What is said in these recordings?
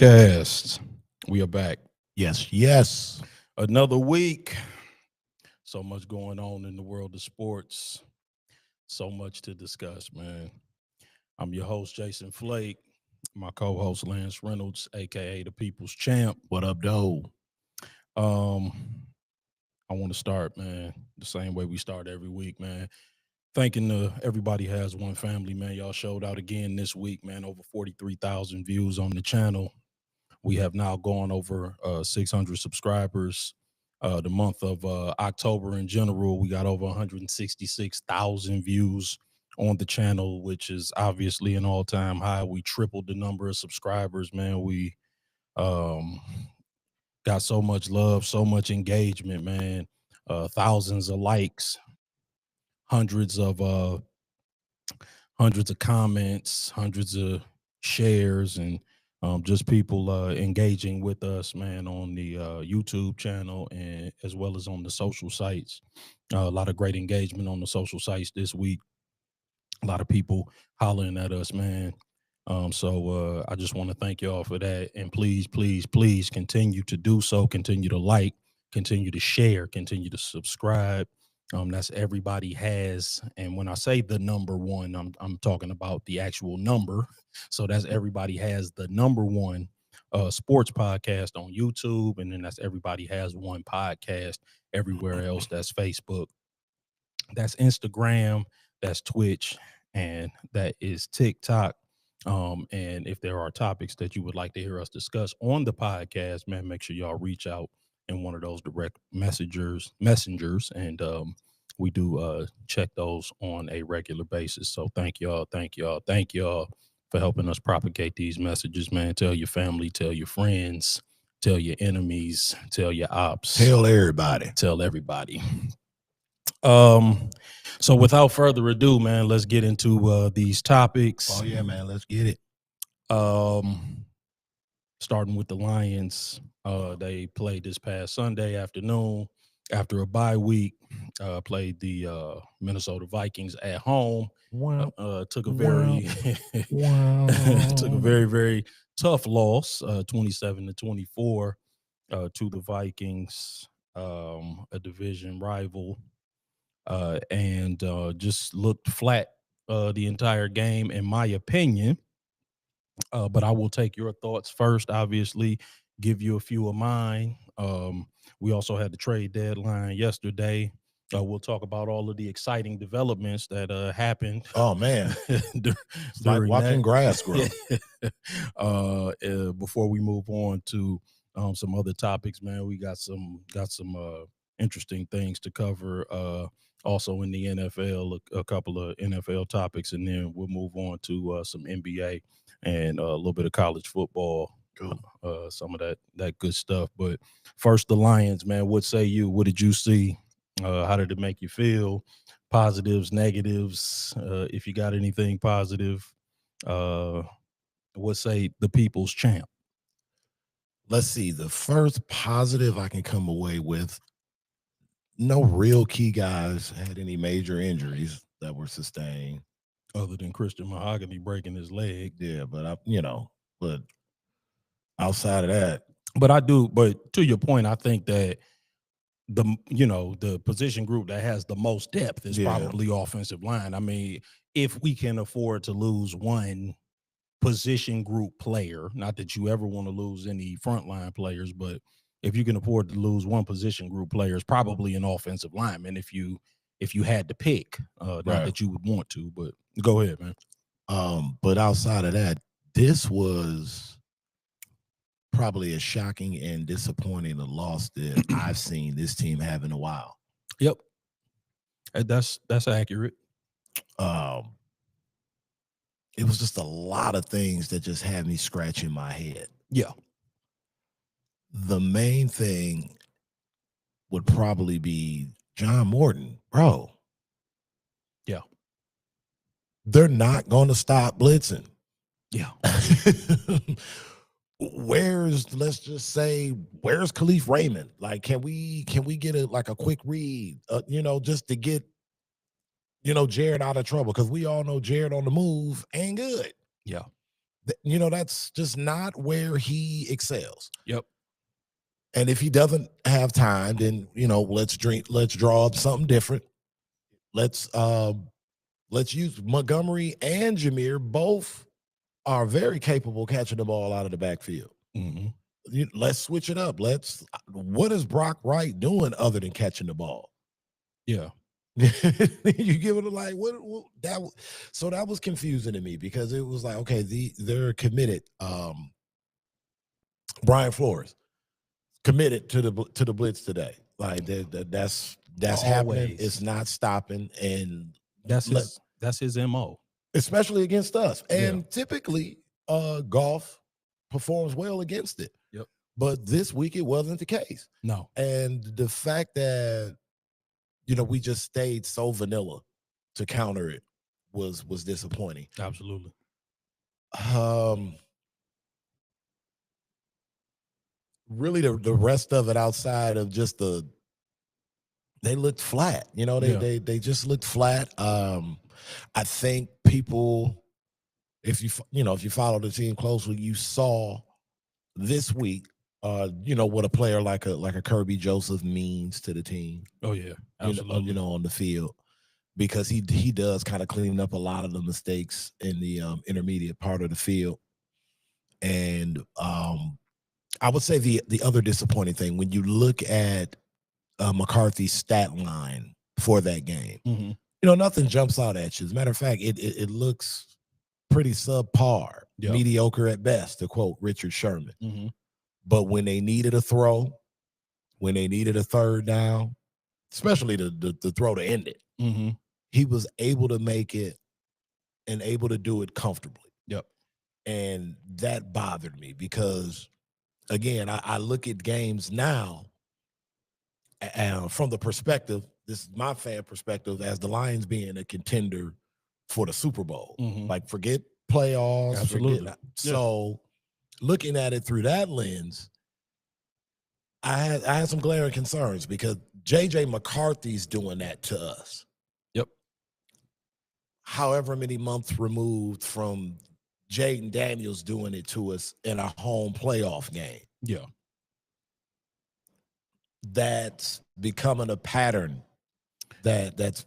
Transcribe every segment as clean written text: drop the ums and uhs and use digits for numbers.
Podcast. We are back. Yes. Another week. So much going on in the world of sports. So much to discuss, man. I'm your host, Jason Flake. My co-host, Lance Reynolds, aka the People's Champ. What up, though? Um, I want to start, man, the same way we start every week, man. Thanking everybody has one family, man. Y'all showed out again this week, man. Over 43,000 views on the channel. We have now gone over 600 subscribers. The month of October in general, we got over 166,000 views on the channel, which is obviously an all-time high. We tripled the number of subscribers, man. We got so much love, so much engagement, man. Thousands of likes, hundreds of comments, hundreds of shares, and just people engaging with us, man, on the YouTube channel and as well as on the social sites. A lot of great engagement on the social sites this week. A lot of people hollering at us, man. So I just want to thank y'all for that. And please, please, please continue to do so. Continue to like, continue to share, continue to subscribe. That's everybody has. And when I say the number one, I'm talking about the actual number. So that's everybody has the number one sports podcast on YouTube. And then that's everybody has one podcast everywhere else. That's Facebook, that's Instagram, that's Twitch, and that is TikTok. And if there are topics that you would like to hear us discuss on the podcast, man, make sure y'all reach out in one of those direct messengers, and we do check those on a regular basis. So thank y'all for helping us propagate these messages, man. Tell your family, tell your friends, tell your enemies, tell your ops, Tell everybody. tell everybody. So without further ado, man, let's get into these topics. Oh, yeah, man. Let's get it. Starting with the Lions. They played this past Sunday afternoon after a bye week. Played the Minnesota Vikings at home. Took a very took a very, very tough loss, 27-24 to the Vikings, a division rival. And just looked flat the entire game, in my opinion. But I will take your thoughts first, obviously, give you a few of mine. We also had the trade deadline yesterday. We'll talk about all of the exciting developments that happened. Oh, man. It's like watching grass grow. Before we move on to some other topics, man, we got some interesting things to cover. Also in the NFL, a couple of NFL topics, and then we'll move on to some NBA and a little bit of college football, some of that good stuff. But first, the Lions, man. What say you? What did you see? How did it make you feel? Positives, negatives. If you got anything positive, what say the People's Champ? Let's see. The first positive I can come away with, no real key guys had any major injuries that were sustained. Other than Christian Mahogany breaking his leg. Yeah, but but outside of that. But to your point, I think that the position group that has the most depth is probably offensive line. I mean, if we can afford to lose one position group player, not that you ever want to lose any frontline players, but if you can afford to lose one position group player, it's probably an offensive lineman if you had to pick. Not that you would want to, but go ahead, man. But outside of that, this was probably as shocking and disappointing a loss that I've seen this team have in a while. Yep. That's accurate. It was just a lot of things that just had me scratching my head. Yeah. The main thing would probably be John Morton, bro. Yeah. They're not going to stop blitzing. Yeah. Where's Khalif Raymond? Like, can we get a quick read, just to get, Jared out of trouble? Because we all know Jared on the move ain't good. Yeah. That's just not where he excels. Yep. And if he doesn't have time, then let's draw up something different. Let's use Montgomery and Jameer. Both are very capable catching the ball out of the backfield. Mm-hmm. Let's switch it up. What is Brock Wright doing other than catching the ball? Yeah. You give it so that was confusing to me, because it was like, okay, they're committed. Brian Flores committed to the blitz today. Like that's happening. It's not stopping, and that's his MO, especially against us. And typically, golf performs well against it. Yep. But this week it wasn't the case. No. And the fact that we just stayed so vanilla to counter it was disappointing. Absolutely. Really, the rest of it, outside of just they looked flat. They just looked flat. I think people, if you follow the team closely, you saw this week, what a player like a Kirby Joseph means to the team. Oh yeah, absolutely. On the field, because he does kind of clean up a lot of the mistakes in the intermediate part of the field. And I would say the other disappointing thing, when you look at McCarthy's stat line for that game, mm-hmm. Nothing jumps out at you. As a matter of fact, it looks pretty subpar, mediocre at best, to quote Richard Sherman. Mm-hmm. But when they needed a throw, when they needed a third down, especially the throw to end it, mm-hmm. he was able to make it and able to do it comfortably. Yep. And that bothered me, because, again, I look at games now from the perspective, this is my fan perspective, as the Lions being a contender for the Super Bowl. Mm-hmm. Like, forget playoffs. Absolutely. So looking at it through that lens, I had some glaring concerns, because J.J. McCarthy's doing that to us. Yep. However many months removed from Jaden Daniels doing it to us in a home playoff game. Yeah. That's becoming a pattern that's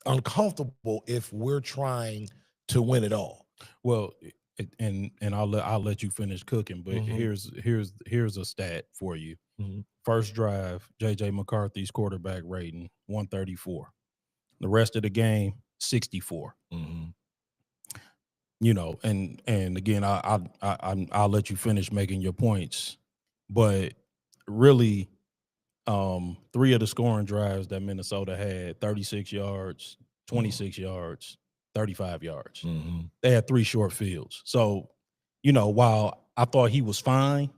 uncomfortable if we're trying to win it all. Well, and I'll let you finish cooking, but here's a stat for you. Mm-hmm. First drive, J.J. McCarthy's quarterback rating 134. The rest of the game 64. Mm-hmm. And again, I'll let you finish making your points, but really, 3 of the scoring drives that Minnesota had, 36 yards, 26 yards, 35 yards. Mm-hmm. They had 3 short fields. So, while I thought he was fine,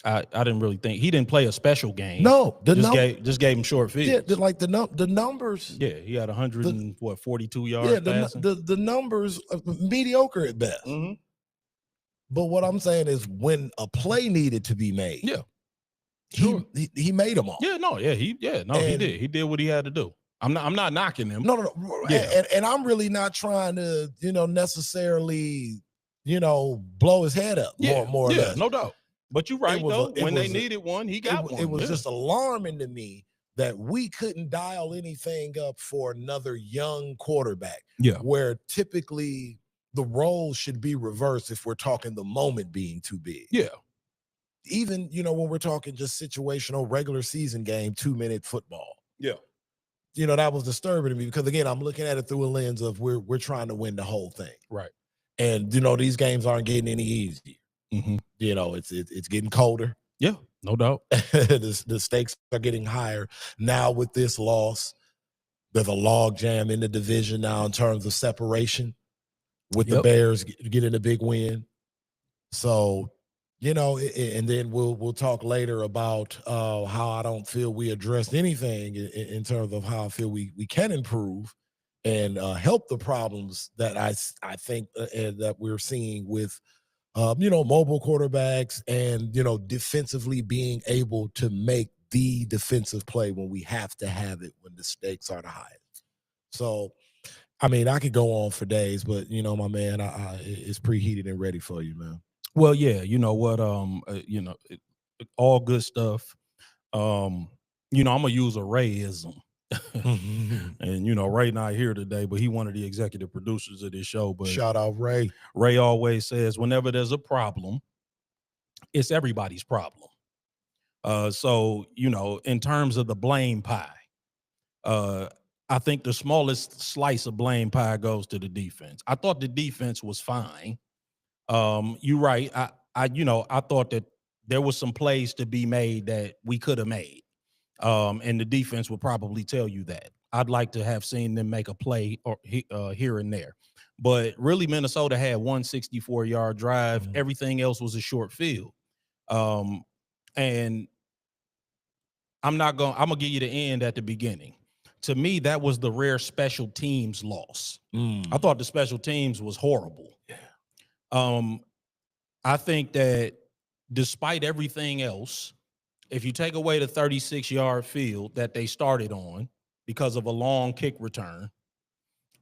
I didn't really think he didn't play a special game. No, just gave him short fields. Yeah, like the numbers. Yeah, he had 42 yards. Yeah, passing. the numbers are mediocre at best. Mm-hmm. But what I'm saying is, when a play needed to be made, yeah, sure. he made them all. Yeah, no, yeah, he did. He did what he had to do. I'm not knocking him. No. Yeah. And I'm really not trying to, necessarily, blow his head up. More or less. No doubt. But you're right, though. When they needed one, he got one. It was just alarming to me that we couldn't dial anything up for another young quarterback. Yeah. Where typically the role should be reversed if we're talking the moment being too big. Yeah. Even, when we're talking just situational regular season game, 2-minute football. Yeah. That was disturbing to me, because, again, I'm looking at it through a lens of we're trying to win the whole thing. Right. And, these games aren't getting any easier. Mm-hmm. It's getting colder. Yeah, no doubt. The stakes are getting higher. Now with this loss, there's a log jam in the division now in terms of separation, with the Bears getting a big win. So, and then we'll talk later about how I don't feel we addressed anything in terms of how I feel we can improve and help the problems that I think that we're seeing with mobile quarterbacks and, defensively being able to make the defensive play when we have to have it, when the stakes are the highest. So I mean, I could go on for days, but my man, it's preheated and ready for you, man. Well, yeah, you know what? All good stuff. I'm gonna use a Rayism. And Ray not here today, but he one of the executive producers of this show. But shout out Ray. Ray always says whenever there's a problem, it's everybody's problem. So in terms of the blame pie, I think the smallest slice of blame pie goes to the defense. I thought the defense was fine. You're right. I thought that there was some plays to be made that we could have made. And the defense would probably tell you that. I'd like to have seen them make a play or here and there. But really, Minnesota had 164-yard drive. Mm-hmm. Everything else was a short field. And I'm gonna give you the end at the beginning. To me, that was the rare special teams loss. I thought the special teams was horrible. Yeah. I think that despite everything else, if you take away the 36-yard field that they started on because of a long kick return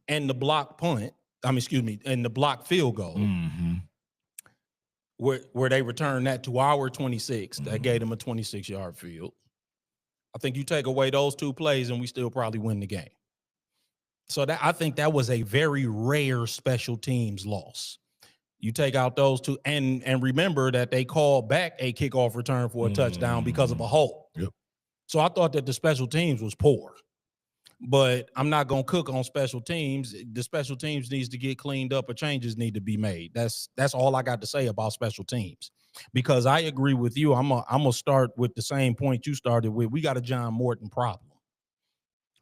and the block punt, and the block field goal, where they returned that to our 26, that gave them a 26-yard field. I think you take away those two plays and we still probably win the game. So I think that was a very rare special teams loss. You take out those two, and remember that they called back a kickoff return for a touchdown because of a hold. Yep. So I thought that the special teams was poor. But I'm not going to cook on special teams. The special teams needs to get cleaned up or changes need to be made. That's all I got to say about special teams. Because I agree with you. I'm gonna start with the same point you started with. We got a John Morton problem.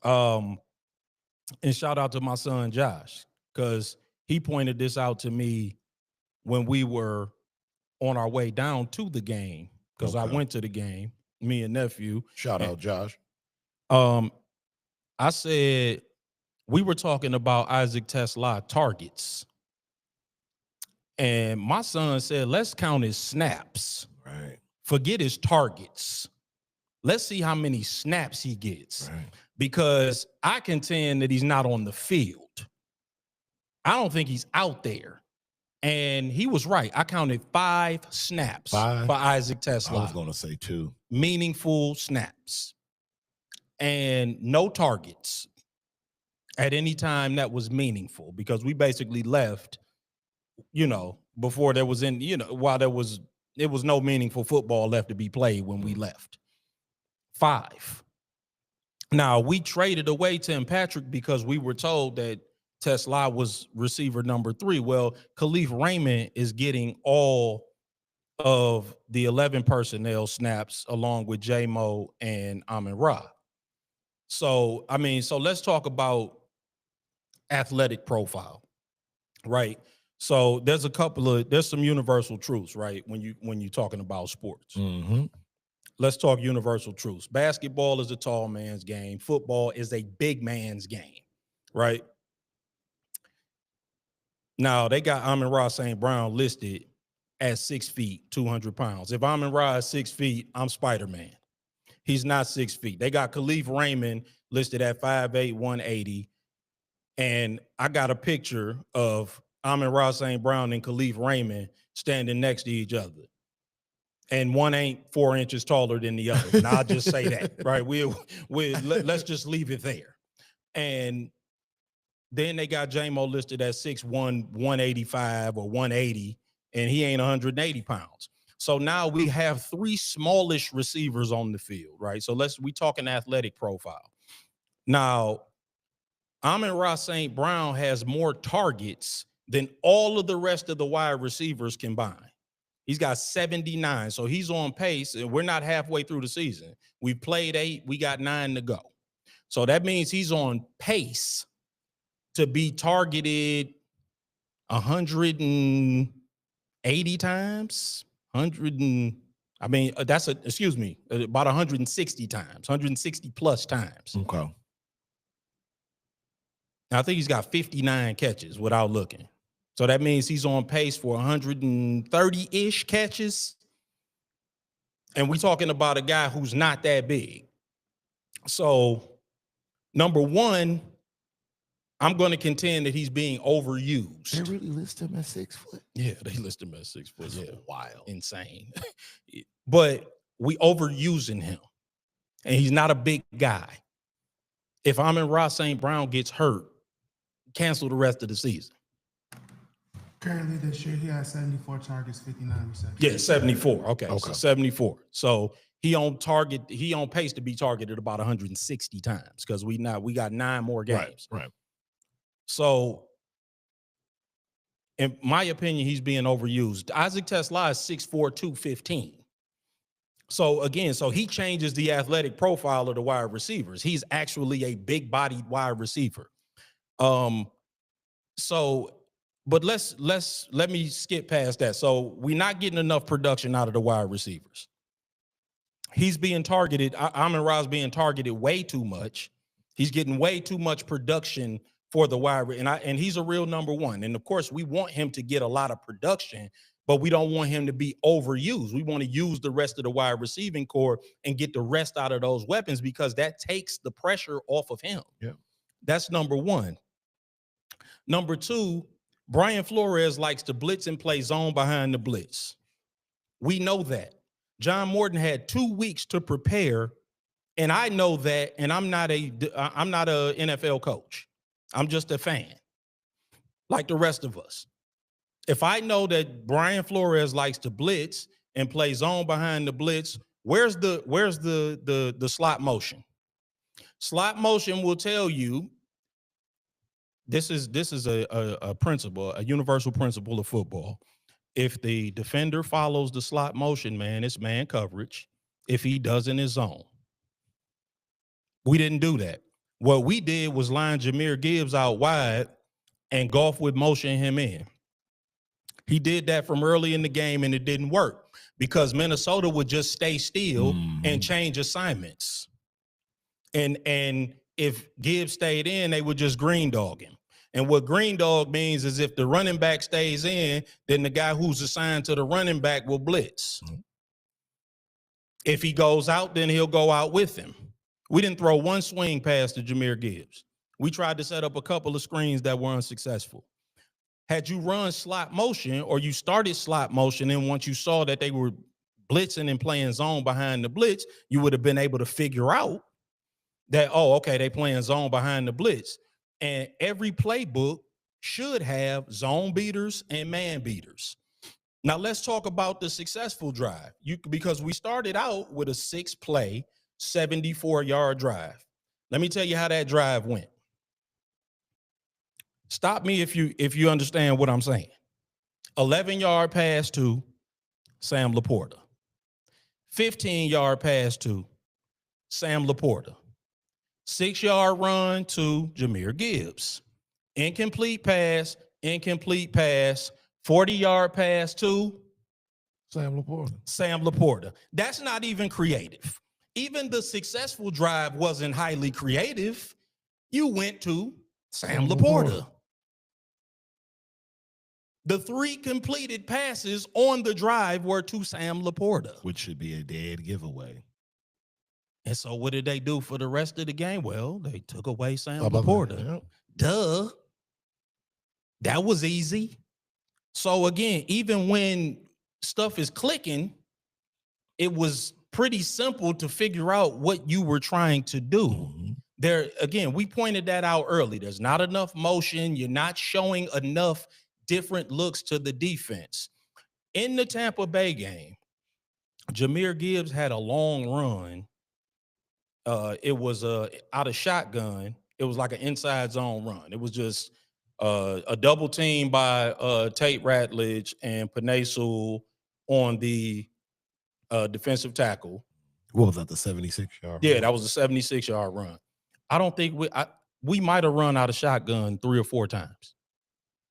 And shout out to my son Josh, because he pointed this out to me when we were on our way down to the game. Because I went to the game, me and nephew. Shout out Josh. I said we were talking about Isaac Tesla targets. And my son said, let's count his snaps. Right. Forget his targets. Let's see how many snaps he gets. Right. Because I contend that he's not on the field. I don't think he's out there. And he was right. I counted 5 snaps for Isaac Tesla. I was going to say 2. Meaningful snaps. And no targets at any time that was meaningful, because we basically left, before there was while it was no meaningful football left to be played when we left. 5. Now, we traded away Tim Patrick because we were told that Tesla was receiver number 3. Well, Khalif Raymond is getting all of the 11 personnel snaps along with J-Mo and Amon-Ra. So let's talk about athletic profile, right? So there's some universal truths, right? When you're talking about sports. Mm-hmm. Let's talk universal truths. Basketball is a tall man's game. Football is a big man's game, right? Now, they got Amon-Ra St. Brown listed at 6 feet, 200 pounds. If Amon-Ra is 6 feet, I'm Spider-Man. He's not 6 feet. They got Khalif Raymond listed at 5'8", 180. And I got a picture of Amon-Ra St. Brown and Khalif Raymond standing next to each other. And one ain't 4 inches taller than the other. And I'll just say that, right? Let's just leave it there. And then they got J-Mo listed at 6'1", 185 or 180, and he ain't 180 pounds. So now we have 3 smallish receivers on the field, right? So we talking athletic profile. Now, Amon-Ra St. Brown has more targets than all of the rest of the wide receivers combined. He's got 79, so he's on pace, and we're not halfway through the season. We've played 8, we got 9 to go. So that means he's on pace to be targeted 180 times, about 160 times, 160 plus times. Okay. Now, I think he's got 59 catches without looking. So that means he's on pace for 130-ish catches. And we're talking about a guy who's not that big. So, number one, I'm going to contend that he's being overused. They really list him at 6 foot. Yeah, they list him at 6 foot. That's yeah, wild. Insane. But we overusing him, and he's not a big guy. If Amon-Ra St. Brown gets hurt, cancel the rest of the season. Currently this year, he has 74 targets, 59 receptions. Yeah, 74. Okay. So 74. So he on target. He on pace to be targeted about 160 times because we got 9 more games. Right. So, in my opinion, he's being overused. Isaac Tesla is 6'4", 215. So again, he changes the athletic profile of the wide receivers. He's actually a big-bodied wide receiver. But let me skip past that. So we're not getting enough production out of the wide receivers. He's being targeted. Amon-Ra's being targeted way too much. He's getting way too much production for the wide, and he's a real number one. And of course, we want him to get a lot of production, but we don't want him to be overused. We want to use the rest of the wide receiving core and get the rest out of those weapons because that takes the pressure off of him. Yeah, that's number one. Number two, Brian Flores likes to blitz and play zone behind the blitz. We know that. John Morton had 2 weeks to prepare, and I know that. And I'm not a NFL coach. I'm just a fan, like the rest of us. If I know that Brian Flores likes to blitz and play zone behind the blitz, where's the slot motion? Slot motion will tell you. This is a principle, a universal principle of football. If the defender follows the slot motion, man, it's man coverage. If he doesn't, it's zone. We didn't do that. What we did was line Jahmyr Gibbs out wide and golf would motion him in. He did that from early in the game, and it didn't work because Minnesota would just stay still and change assignments. And if Gibbs stayed in, they would just green dog him. And what green dog means is if the running back stays in, then the guy who's assigned to the running back will blitz. If he goes out, then he'll go out with him. We didn't throw one swing pass to Jahmyr Gibbs. We tried to set up a couple of screens that were unsuccessful. Had you run slot motion or you started slot motion, and once you saw that they were blitzing and playing zone behind the blitz, you would have been able to figure out that, oh, okay, they playing zone behind the blitz. And every playbook should have zone beaters and man beaters. Now let's talk about the successful drive. Because we started out with a 6-play, 74-yard drive. Let me tell you how that drive went. Stop me if you understand what I'm saying. 11-yard pass to Sam Laporta. 15-yard pass to Sam Laporta. 6-yard run to Jahmyr Gibbs. Incomplete pass. 40-yard pass to Sam Laporta. That's not even creative. Even the successful drive wasn't highly creative. You went to Sam Laporta. The 3 completed passes on the drive were to Sam Laporta, which should be a dead giveaway. And so what did they do for the rest of the game? Well, they took away Sam Laporta. Yeah. Duh. That was easy. So again, even when stuff is clicking, it was pretty simple to figure out what you were trying to do. There, again, we pointed that out early. There's not enough motion. You're not showing enough different looks to the defense. In the Tampa Bay game, Jahmyr Gibbs had a long run. It was out of shotgun. It was like an inside zone run. It was just a double team by Tate Ratledge and Penei Sewell on the defensive tackle. What was that, the 76-yard? Yeah, that was a 76-yard run. I don't think we might have run out of shotgun 3 or 4 times.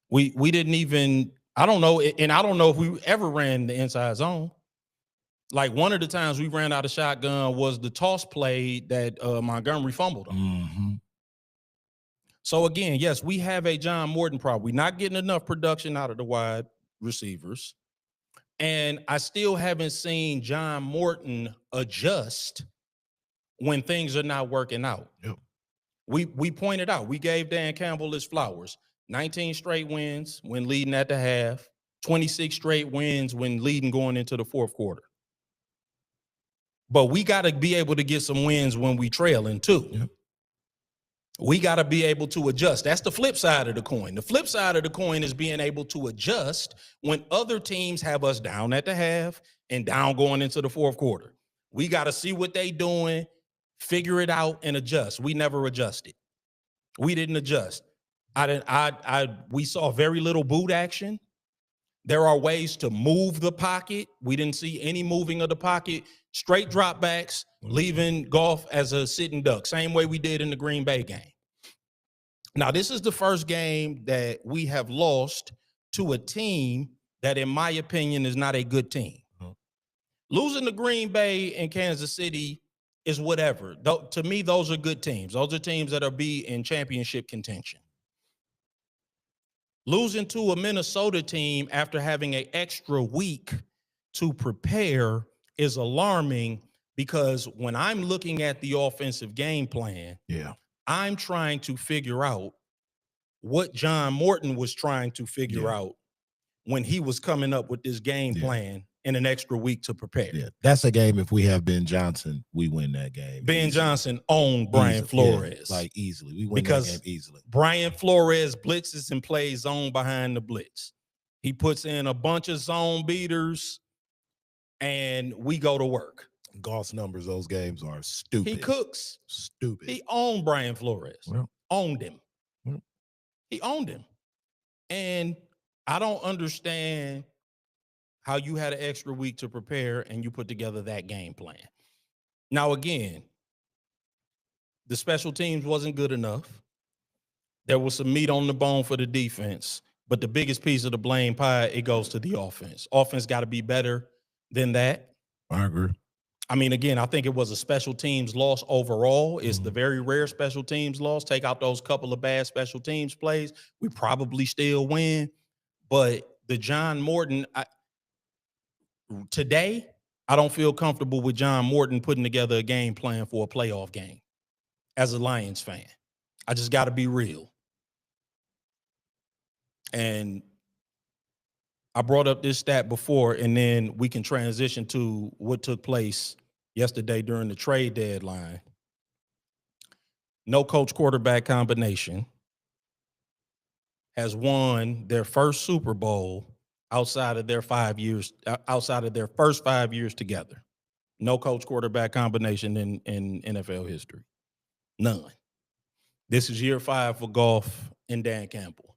We didn't even, I don't know, and I don't know if we ever ran the inside zone. Like one of the times we ran out of shotgun was the toss play that Montgomery fumbled on. So again, yes, we have a John Morton problem. We're not getting enough production out of the wide receivers. And I still haven't seen John Morton adjust when things are not working out. Yep. We pointed out, we gave Dan Campbell his flowers. 19 straight wins when leading at the half, 26 straight wins when leading going into the fourth quarter. But we got to be able to get some wins when we trailing too. Yep. We got to be able to adjust. That's the flip side of the coin. The flip side of the coin is being able to adjust when other teams have us down at the half and down going into the fourth quarter. We got to see what they doing, figure it out, and adjust. We never adjusted. We didn't adjust. We saw very little boot action. There are ways to move the pocket. We didn't see any moving of the pocket. Straight dropbacks, leaving Goff as a sitting duck, same way we did in the Green Bay game. Now, this is the first game that we have lost to a team that, in my opinion, is not a good team. Losing to Green Bay and Kansas City is whatever. To me, those are good teams. Those are teams that are be in championship contention. Losing to a Minnesota team after having an extra week to prepare is alarming, because when I'm looking at the offensive game plan, I'm trying to figure out what John Morton was trying to figure out when he was coming up with this game plan in an extra week to prepare. Yeah, that's a game. If we have Ben Johnson, we win that game. Ben Johnson owned Brian Flores. Like easily. We win that game easily. Brian Flores blitzes and plays zone behind the blitz. He puts in a bunch of zone beaters, and we go to work. Goff's numbers, those games are stupid. He cooks. Stupid. He owned Brian Flores. Owned him. Well. He owned him. And I don't understand how you had an extra week to prepare and you put together that game plan. Now, again, the special teams wasn't good enough. There was some meat on the bone for the defense, but the biggest piece of the blame pie, it goes to the offense. Offense got to be better than that. I agree. I mean, again, I think it was a special teams loss overall. It's the very rare special teams loss. Take out those couple of bad special teams plays, we probably still win. But the John Morton, today, I don't feel comfortable with John Morton putting together a game plan for a playoff game as a Lions fan. I just got to be real. And I brought up this stat before, and then we can transition to what took place yesterday during the trade deadline. No coach quarterback combination has won their first Super Bowl outside of their first 5 years together. No coach quarterback combination in NFL history. None. This is year 5 for Goff and Dan Campbell.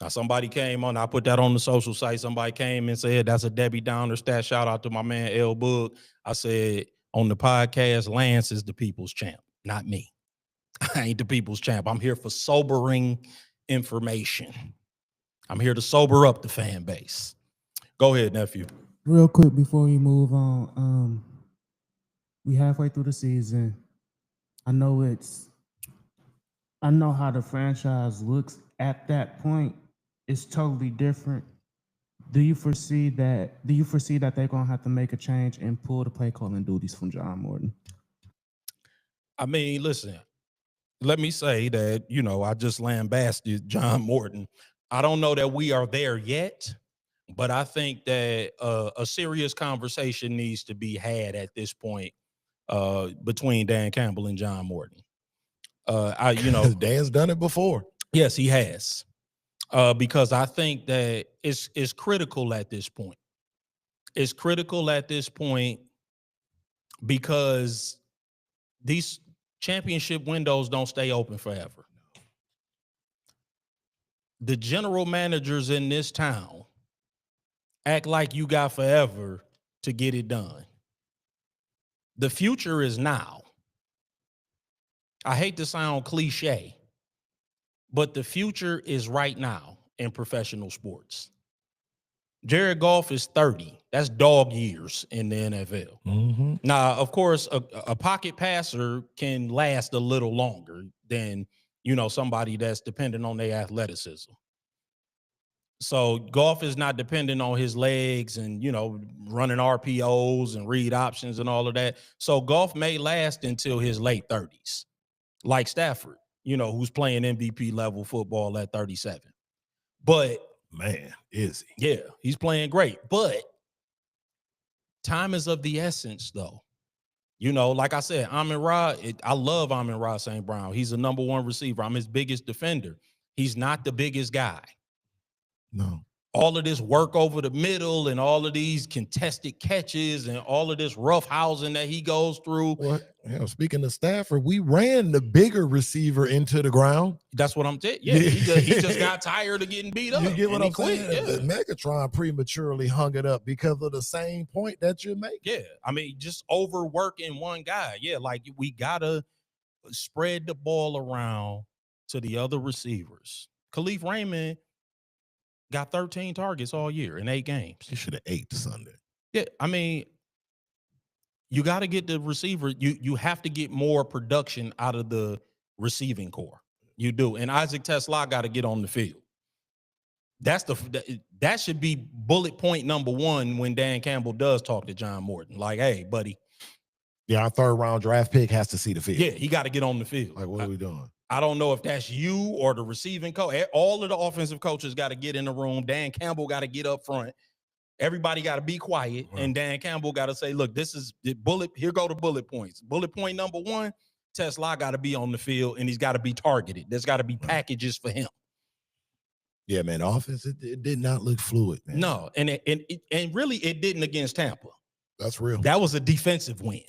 Now, somebody came on, I put that on the social site. Somebody came and said, that's a Debbie Downer stat. Shout out to my man, L. Boog. I said, on the podcast, Lance is the people's champ, not me. I ain't the people's champ. I'm here for sobering information. I'm here to sober up the fan base. Go ahead, nephew. Real quick before we move on, we halfway through the season. I know how the franchise looks at that point. It's totally different. Do you foresee that they're gonna have to make a change and pull the play calling duties from John Morton? I mean, listen, let me say that, I just lambasted John Morton. I don't know that we are there yet, but I think that a serious conversation needs to be had at this point between Dan Campbell and John Morton. Dan's done it before. Yes, he has. Because I think that it's critical at this point. It's critical at this point because these championship windows don't stay open forever. The general managers in this town act like you got forever to get it done. The future is now. I hate to sound cliche, but the future is right now in professional sports. Jared Goff is 30. That's dog years in the NFL. Mm-hmm. Now, of course, a pocket passer can last a little longer than, somebody that's dependent on their athleticism. So Goff is not dependent on his legs and, running RPOs and read options and all of that. So Goff may last until his late 30s, like Stafford. who's playing MVP level football at 37. But man, is he? Yeah, he's playing great. But time is of the essence, though. Like I said, Amon-Ra, I love Amon-Ra St. Brown. He's the number one receiver. I'm his biggest defender. He's not the biggest guy. No. All of this work over the middle and all of these contested catches and all of this rough housing that he goes through. Well, speaking of Stafford, we ran the bigger receiver into the ground. That's what I'm saying. Yeah, he just got tired of getting beat up. You get what I'm quit. saying? Yeah. The Megatron prematurely hung it up because of the same point that you're making. Yeah, I mean, just overworking one guy. Yeah, like we got to spread the ball around to the other receivers. Khalif Raymond got 13 targets all year in 8 games. He should have 8 Sunday. Yeah, I mean, you got to get the receiver. You have to get more production out of the receiving core. You do. And Isaac Tesla got to get on the field. That should be bullet point number 1 when Dan Campbell does talk to John Morton. Like, hey, buddy. Yeah, our 3rd round draft pick has to see the field. Yeah, he got to get on the field. Like, what are we doing? I don't know if that's you or the receiving coach. All of the offensive coaches got to get in the room. Dan Campbell got to get up front. Everybody got to be quiet. Right. And Dan Campbell got to say, look, this is the bullet. Here go the bullet points. Bullet point number 1, Tesla got to be on the field and he's got to be targeted. There's got to be packages for him. Yeah, man, offense, it did not look fluid, man. No, and really it didn't against Tampa. That's real. That was a defensive win.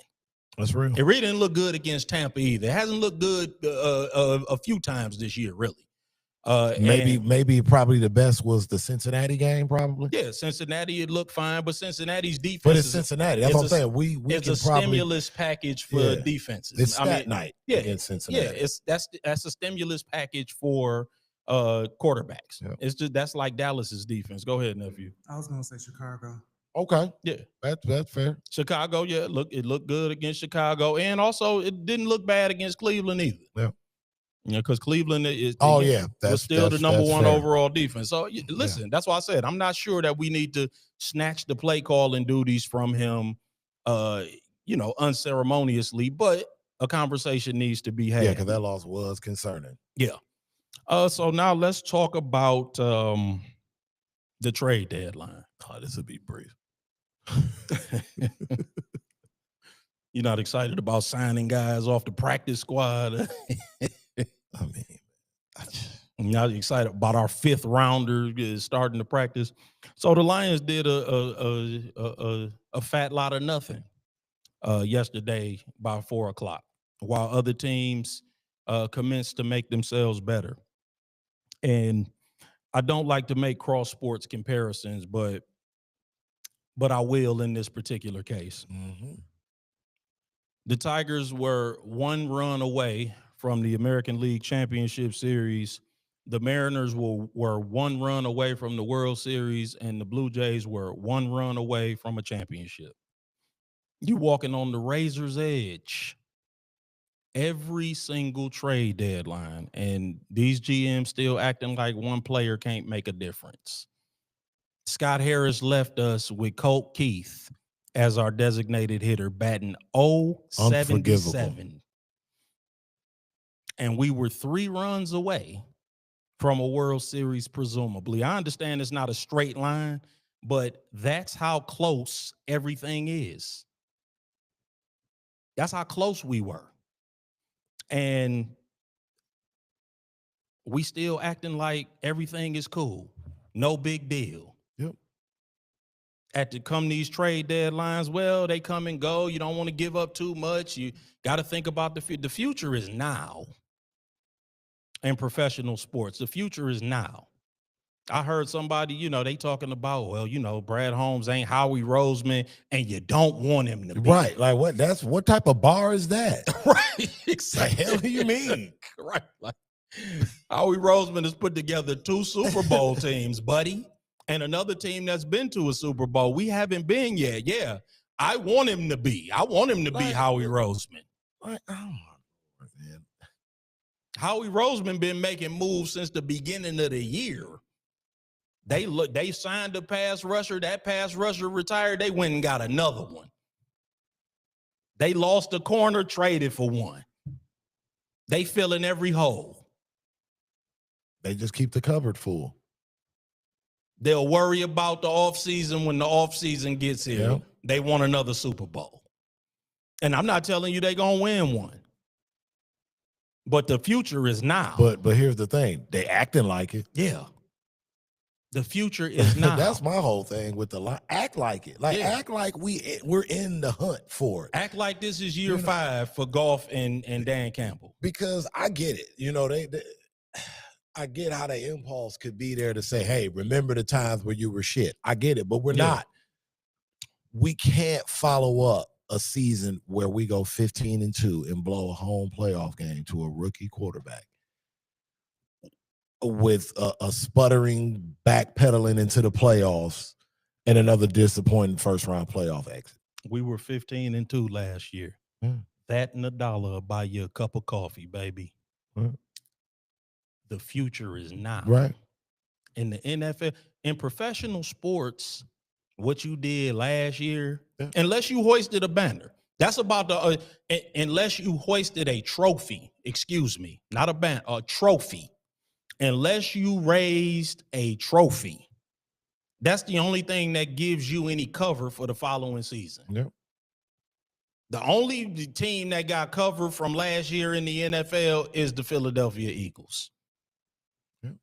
That's real. It really didn't look good against Tampa either. It hasn't looked good a few times this year, really. Maybe probably the best was the Cincinnati game, probably. Yeah, Cincinnati, it looked fine, but Cincinnati's defense. But it's Cincinnati. That's what I'm saying. We it's a stimulus package for defenses. It's stat night against Cincinnati. Yeah, that's a stimulus package for quarterbacks. Yep. It's just that's like Dallas's defense. Go ahead, nephew. I was gonna say Chicago. Okay. Yeah. That's fair. Chicago, yeah, it looked good against Chicago. And also it didn't look bad against Cleveland either. Yeah. Because Cleveland was still the number 1 overall defense. So listen, that's why I said I'm not sure that we need to snatch the play calling duties from him unceremoniously, but a conversation needs to be had. Yeah, because that loss was concerning. Yeah. So now let's talk about the trade deadline. Oh, this would be brief. You're not excited about signing guys off the practice squad? I mean, I'm not excited about our 5th rounder starting to practice. So the Lions did a fat lot of nothing yesterday by 4:00, while other teams commenced to make themselves better. And I don't like to make cross sports comparisons, but I will in this particular case. Mm-hmm. The Tigers were 1 run away from the American League Championship Series. The Mariners were 1 run away from the World Series, and the Blue Jays were 1 run away from a championship. You walking on the razor's edge every single trade deadline, and these GMs still acting like one player can't make a difference. Scott Harris left us with Colt Keith as our designated hitter, batting .077. And we were 3 runs away from a World Series, presumably. I understand it's not a straight line, but that's how close everything is. That's how close we were. And we still acting like everything is cool. No big deal. Yep. Come these trade deadlines, well, they come and go. You don't want to give up too much. You got to think about the future is now. In professional sports, the future is now. I heard somebody, they talking about, well, Brad Holmes ain't Howie Roseman, and you don't want him to be. Right. Like what type of bar is that? Right. Exactly. The hell do you mean? Right. Like Howie Roseman has put together 2 Super Bowl teams, buddy, and another team that's been to a Super Bowl. We haven't been yet. Yeah. I want him to be. I want him to be Howie Roseman. Like, oh, man. Howie Roseman been making moves since the beginning of the year. They signed a pass rusher. That pass rusher retired. They went and got another one. They lost a corner, traded for one. They fill in every hole. They just keep the cupboard full. They'll worry about the offseason when the offseason gets here. Yep. They want another Super Bowl. And I'm not telling you they're going to win one. But the future is now. But here's the thing. They acting like it. Yeah. The future is now. That's my whole thing with the line. Act like it. Like, act like we're in the hunt for it. Act like this is year 5 for Goff and Dan Campbell. Because I get it. You know, I get how the impulse could be there to say, hey, remember the times where you were shit. I get it, but we're not. We can't follow up a season where we go 15-2 and blow a home playoff game to a rookie quarterback with a sputtering backpedaling into the playoffs and another disappointing first-round playoff exit. We were 15-2 last year. That and $1 will buy you a cup of coffee, baby. The future is now. Right. In the NFL, in professional sports, what you did last year, unless you hoisted a banner, that's about the unless you hoisted a trophy, excuse me, not a banner, a trophy. Unless you raised a trophy, that's the only thing that gives you any cover for the following season. Yep. The only team that got cover from last year in the NFL is the Philadelphia Eagles. Yep.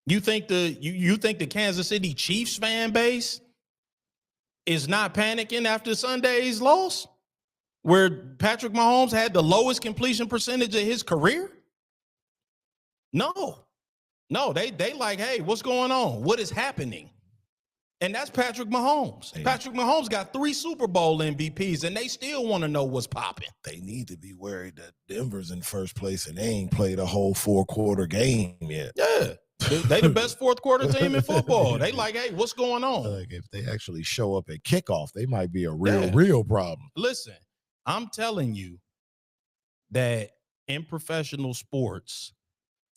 You think the Kansas City Chiefs fan base is not panicking after Sunday's loss, where Patrick Mahomes had the lowest completion percentage of his career? No, they like, hey, what's going on? What is happening? And that's Patrick Mahomes. Hey. Patrick Mahomes got 3 Super Bowl MVPs, and they still want to know what's popping. They need to be worried that Denver's in first place and they ain't played a whole 4-quarter game yet. Yeah, they the best 4th-quarter team in football. They like, hey, what's going on? Like, if they actually show up at kickoff, they might be a real problem. Listen, I'm telling you that in professional sports,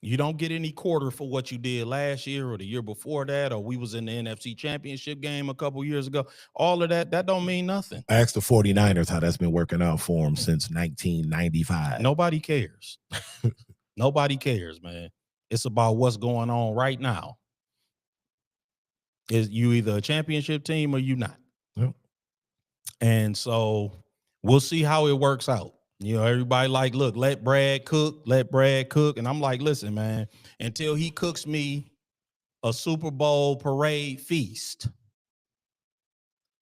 you don't get any quarter for what you did last year or the year before that, or we was in the NFC Championship game a couple years ago. All of that don't mean nothing. I asked the 49ers how that's been working out for them since 1995. Nobody cares. Nobody cares, man. It's about what's going on right now. Is you either a championship team or you not? Yep. And so we'll see how it works out. You know, everybody like, look, let Brad cook. And I'm like, listen, man, until he cooks me a Super Bowl parade feast,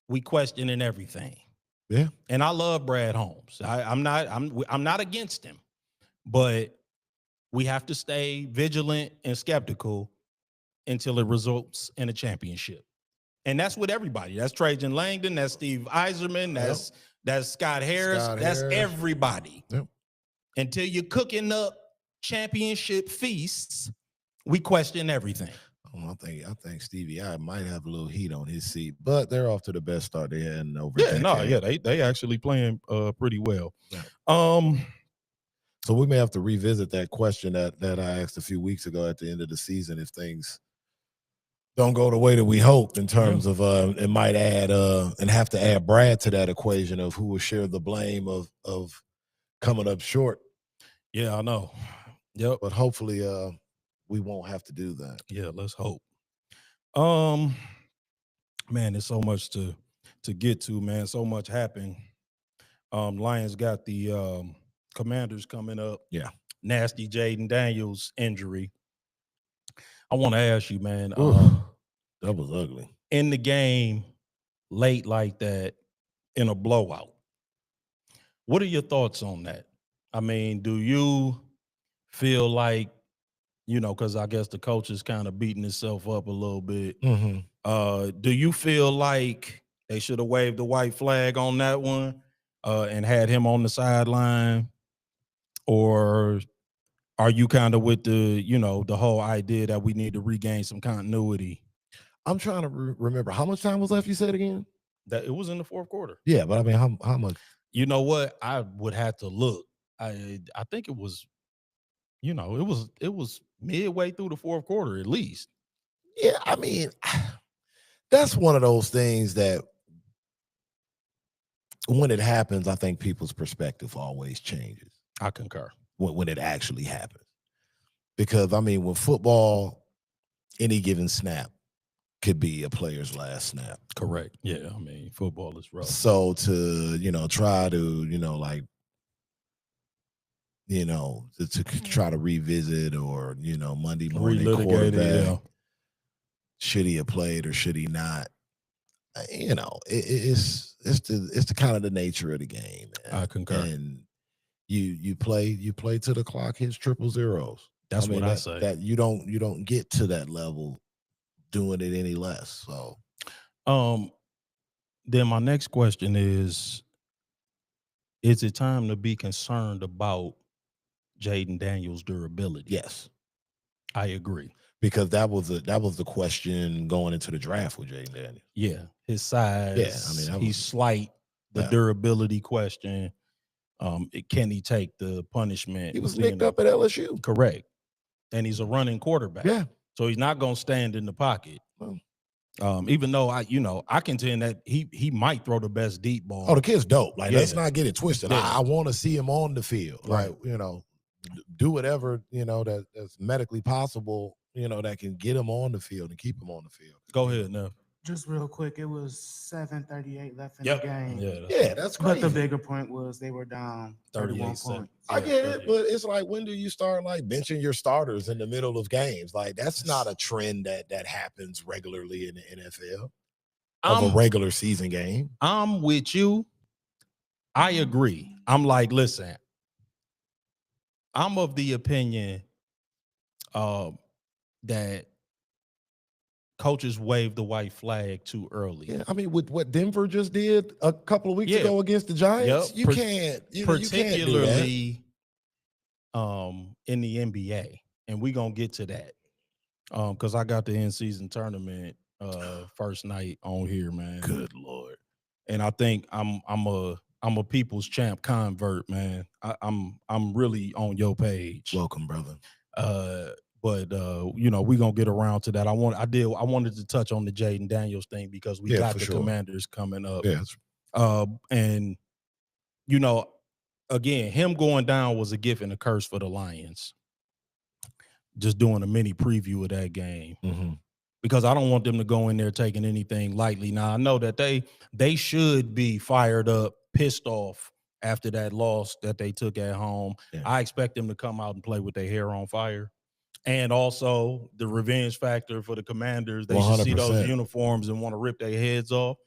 we questioning everything. Yeah. And I love Brad Holmes. I'm not against him, but we have to stay vigilant and skeptical until it results in a championship. And that's with everybody. That's Trajan Langdon. That's Steve Eiserman. That's Scott Harris. That's everybody. Yep. Until you're cooking up championship feasts, we question everything. I think Stevie I might have a little heat on his seat, but they're off to the best start they had in over. They actually playing pretty well. Yeah. So we may have to revisit that question that I asked a few weeks ago at the end of the season if things don't go the way that we hoped in terms of it might add and have to add Brad to that equation of who will share the blame of coming up short. Yeah, I know. Yep. But hopefully we won't have to do that. Yeah, let's hope. Man, there's so much to get to, man. So much happened. Lions got the Commanders coming up. Yeah. Nasty Jaden Daniels injury. I want to ask you, man. That was ugly. In the game, late like that, in a blowout. What are your thoughts on that? I mean, do you feel like, you know, because I guess the coach is kind of beating himself up a little bit. Mm-hmm. Do you feel like they should have waved the white flag on that one and had him on the sideline? Or are you kind of with the, you know, the whole idea that we need to regain some continuity? I'm trying to remember how much time was left. You said again that it was in the 4th quarter. Yeah, but I mean, how much? You know what? I would have to look. I think it was, you know, it was midway through the 4th quarter at least. Yeah, I mean, that's one of those things that when it happens, I think people's perspective always changes. I concur. when it actually happens. Because I mean, when football, any given snap could be a player's last snap. Correct. Yeah, I mean, football is rough. So to try to to try to revisit or Monday morning quarterback, yeah. should he have played or should he not? It's the kind of the nature of the game, man. I concur. And you play till the clock hits 000. That's what I say. That you don't get to that level doing it any less. So, then my next question is it time to be concerned about Jaden Daniels' durability? yes, I agree. because that was the question going into the draft with Jaden Daniels. Yeah, his size. Yeah, I mean, he's slight. The durability question. Can he take the punishment? He was nicked up at LSU. Correct. And he's a running quarterback. Yeah. So he's not going to stand in the pocket. Well, Even though I contend that he might throw the best deep ball. Oh, the kid's dope. Like, Yeah. let's not get it twisted. Yeah. I want to see him on the field. Right. Like, do whatever, that's medically possible, that can get him on the field and keep him on the field. Go ahead, Neff. Just real quick, it was 7:38 left in Yep. the game. Yeah, that's crazy. But the bigger point was they were down 31 points. I get it, but it's like, when do you start like benching your starters in the middle of games? Like, that's not a trend that happens regularly in the NFL of a regular season game. I'm with you. I agree. I'm like, listen, I'm of the opinion that coaches waved the white flag too early. Yeah, I mean, with what Denver just did a couple of weeks ago against the Giants, you can't, particularly in the NBA, and we're gonna get to that because I got the in-season tournament first night on here, man. Good Lord. And I think I'm a people's champ convert, man. I'm really on your page. Welcome, brother. But we're gonna get around to that. I wanted to touch on the Jaden Daniels thing because we got the Commanders coming up. Yeah. And again, him going down was a gift and a curse for the Lions. Just doing a mini preview of that game. Mm-hmm. Because I don't want them to go in there taking anything lightly. Now, I know that they should be fired up, pissed off after that loss that they took at home. Yeah. I expect them to come out and play with their hair on fire. And also the revenge factor for the Commanders. They 100%. Should see those uniforms and want to rip their heads off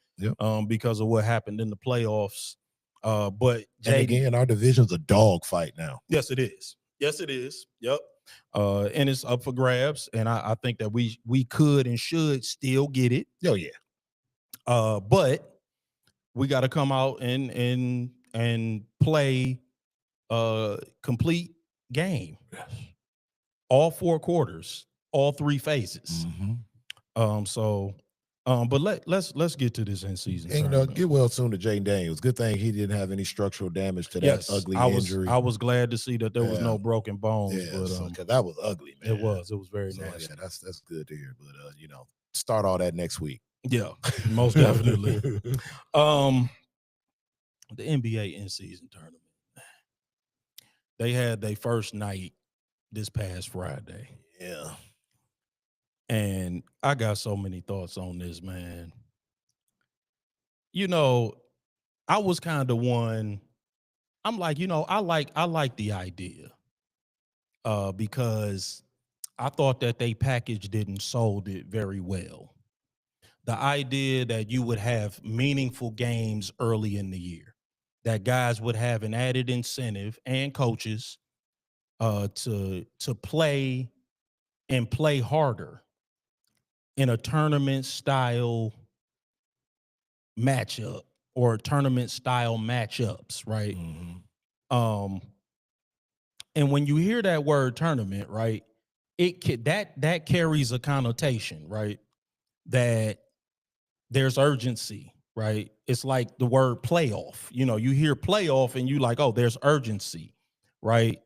because of what happened in the playoffs. But again, our division's a dog fight now. Yes, it is. Yes, it is. Yep. And it's up for grabs. And I think that we could and should still get it. Oh, yeah. But we got to come out and play a complete game. Yes. All 4 quarters, all 3 phases. Mm-hmm. But let's get to this in season. And get well soon to Jaden Daniels. Good thing he didn't have any structural damage to that ugly injury. I was glad to see that there was no broken bones. Yeah, but that was ugly, man. It was very nasty. Yeah, that's good to hear. But start all that next week. Yeah, most definitely. The NBA in-season tournament. They had their first night this past Friday. Yeah. And I got so many thoughts on this, man. I was kind of one. I'm like, I like the idea. Because I thought that they packaged it and sold it very well. The idea that you would have meaningful games early in the year, that guys would have an added incentive and coaches to play and play harder in a tournament style matchup or tournament style matchups, right? Mm-hmm. And when you hear that word tournament, right, that carries a connotation, right? That there's urgency, right? It's like the word playoff. You hear playoff and you like, oh, there's urgency, right?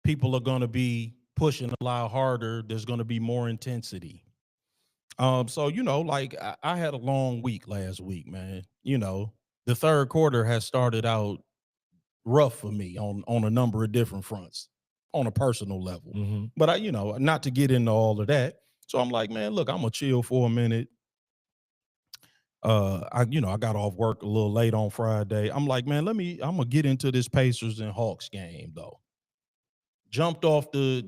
People are going to be pushing a lot harder. There's going to be more intensity. So, like I had a long week last week, man. The third quarter has started out rough for me on a number of different fronts on a personal level. Mm-hmm. But I, not to get into all of that. So I'm like, man, look, I'm gonna chill for a minute. I got off work a little late on Friday. I'm like, man, I'm gonna get into this Pacers and Hawks game though. Jumped off the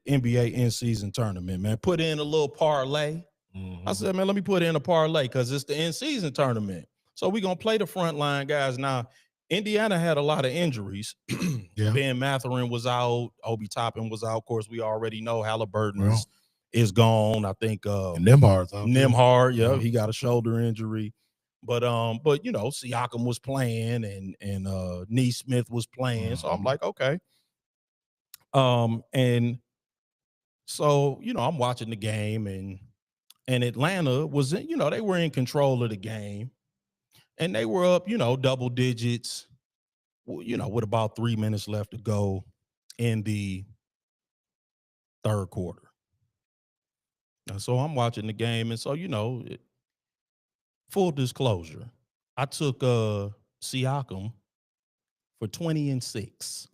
NBA in-season tournament, man. Put in a little parlay. Mm-hmm. I said, man, let me put in a parlay because it's the in-season tournament. So we're gonna play the front line guys. Now, Indiana had a lot of injuries. Yeah. Ben Mathurin was out, Obi Toppin was out. Of course, we already know Halliburton is gone. I think Nembhard's out. Nembhard, yeah, he got a shoulder injury. But Siakam was playing and Neesmith was playing. So I'm like, okay. And so, I'm watching the game and Atlanta was, they were in control of the game and they were up, double digits, with about 3 minutes left to go in the third quarter. And so I'm watching the game. And so, full disclosure, I took Siakam for 20-6.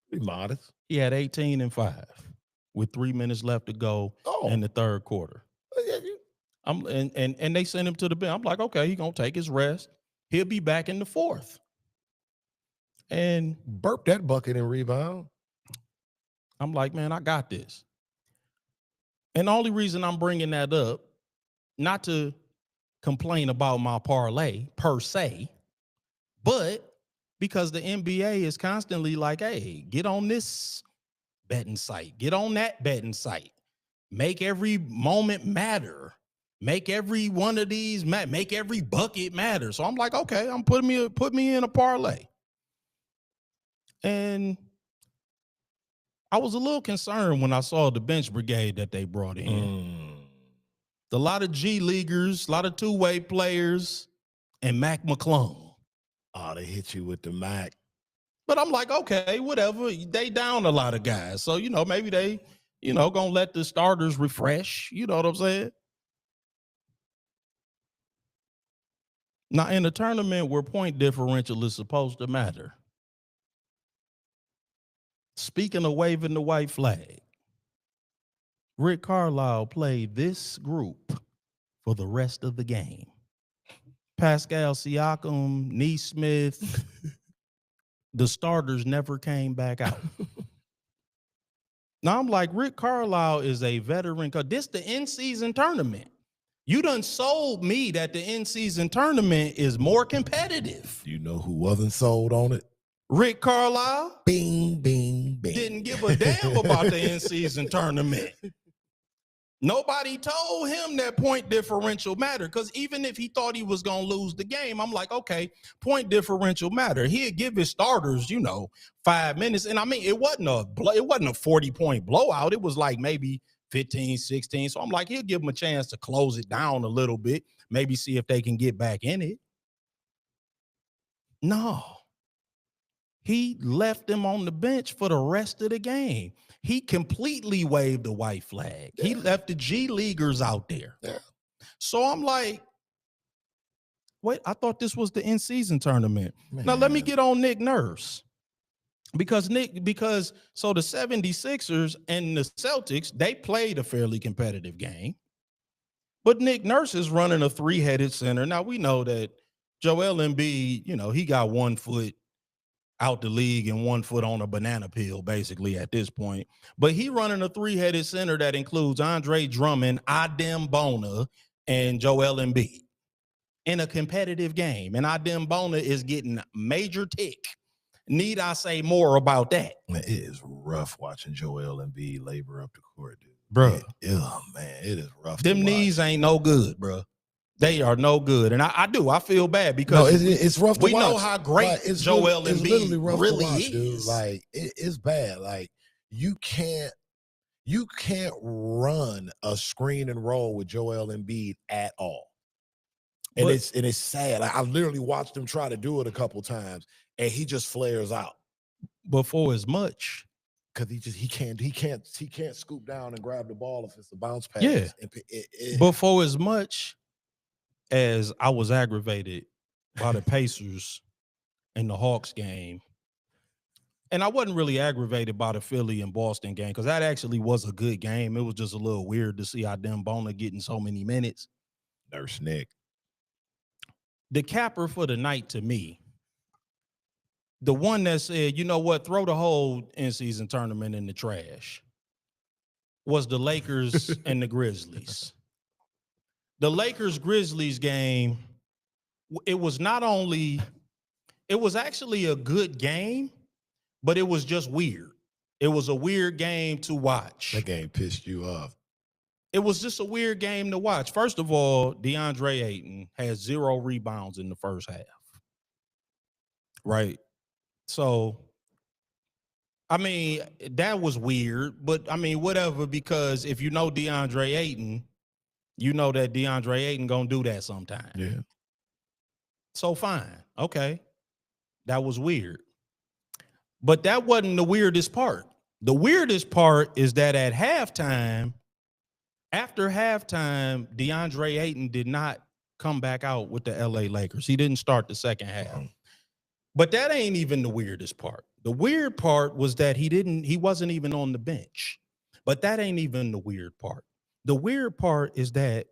Pretty modest. He had 18-5 with 3 minutes left to go in the third quarter. And they sent him to the bench. I'm like, okay, he's gonna take his rest. He'll be back in the fourth. And burp that bucket and rebound. I'm like, man, I got this. And the only reason I'm bringing that up, not to complain about my parlay per se, but because the NBA is constantly like, hey, get on this betting site, get on that betting site, make every moment matter, make every one of these make every bucket matter. So I'm like, okay, I'm put me in a parlay. And I was a little concerned when I saw the bench brigade that they brought in. A lot of G leaguers, a lot of two-way players, and Mac McClung. Oh, they hit you with the Mac. But I'm like, okay, whatever. They down a lot of guys. So, maybe they, gonna let the starters refresh. You know what I'm saying? Now, in a tournament where point differential is supposed to matter, speaking of waving the white flag, Rick Carlisle played this group for the rest of the game. Pascal Siakam, Neesmith, the starters never came back out. Now I'm like, Rick Carlisle is a veteran. Cause this the in-season tournament. You done sold me that the in-season tournament is more competitive. You know who wasn't sold on it? Rick Carlisle. Bing, bing, bing. Didn't give a damn about the in-season tournament. Nobody told him that point differential mattered, because even if he thought he was going to lose the game, I'm like, okay, point differential matter. He'd give his starters, 5 minutes. And I mean, it wasn't a 40-point blowout. It was like maybe 15, 16. So I'm like, he'll give them a chance to close it down a little bit, maybe see if they can get back in it. No. He left them on the bench for the rest of the game. He completely waved the white flag. Yeah. He left the G leaguers out there. Yeah. So I'm like, wait, I thought this was the in-season tournament. Man. Now let me get on Nick Nurse. Because the 76ers and the Celtics, they played a fairly competitive game. But Nick Nurse is running a three-headed center. Now we know that Joel Embiid, he got 1 foot out the league and 1 foot on a banana peel, basically, at this point. But he running a three-headed center that includes Andre Drummond, Adem Bona, and Joel Embiid in a competitive game. And Adem Bona is getting major tick. Need I say more about that? Man, it is rough watching Joel Embiid labor up the court, dude. Bro. Man, it is rough. Them knees ain't no good, bro. They are no good. And I feel bad because it's rough to watch. We know how great Joel Embiid really is. Dude. Like, it's bad. Like, you can't run a screen and roll with Joel Embiid at all. And it's sad. Like, I literally watched him try to do it a couple times, and he just flares out. Before as much. Because he can't scoop down and grab the ball if it's a bounce pass. Yeah. Before as much as I was aggravated by the Pacers in the Hawks game. And I wasn't really aggravated by the Philly and Boston game because that actually was a good game. It was just a little weird to see how Dembona getting so many minutes. Nurse Nick. The capper for the night to me, the one that said, you know what, throw the whole in-season tournament in the trash, was the Lakers and the Grizzlies. The Lakers-Grizzlies game, it was actually a good game, but it was just weird. It was a weird game to watch. That game pissed you off. It was just a weird game to watch. First of all, DeAndre Ayton has 0 rebounds in the first half. Right? So, I mean, that was weird, but I mean, whatever, because if you know DeAndre Ayton, you know that DeAndre Ayton gonna do that sometime. Yeah. So fine. Okay. That was weird. But that wasn't the weirdest part. The weirdest part is that at halftime, after halftime, DeAndre Ayton did not come back out with the LA Lakers. He didn't start the second half. But that ain't even the weirdest part. The weird part was that he wasn't even on the bench. But that ain't even the weird part. The weird part is that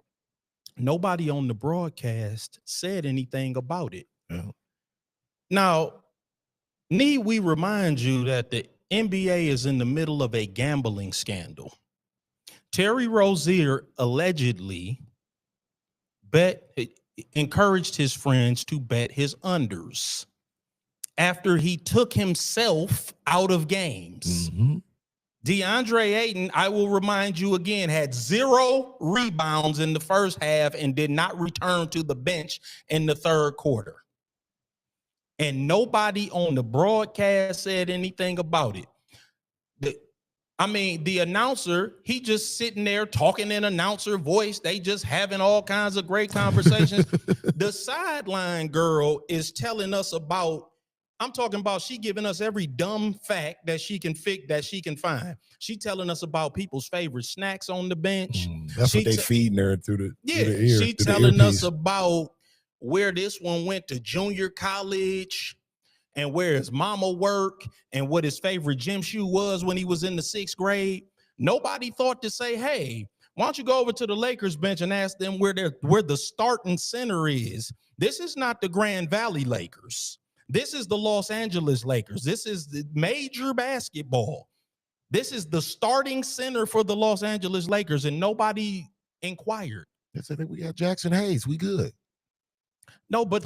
nobody on the broadcast said anything about it. Yeah. Now, need we remind you that the NBA is in the middle of a gambling scandal. Terry Rozier allegedly encouraged his friends to bet his unders after he took himself out of games. Mm-hmm. DeAndre Ayton, I will remind you again, had 0 rebounds in the first half and did not return to the bench in the third quarter. And nobody on the broadcast said anything about it. The announcer, he just sitting there talking in announcer voice. They just having all kinds of great conversations. The sideline girl is telling us about, I'm talking about, she giving us every dumb fact that she can find. She telling us about people's favorite snacks on the bench. That's what they feeding her through the ear. She telling us about where this one went to junior college and where his mama worked and what his favorite gym shoe was when he was in the 6th grade. Nobody thought to say, hey, why don't you go over to the Lakers bench and ask them where the starting center is? This is not the Grand Valley Lakers. This is the Los Angeles Lakers. This is the major basketball. This is the starting center for the Los Angeles Lakers, and nobody inquired. They said, we got Jackson Hayes. We good. No, but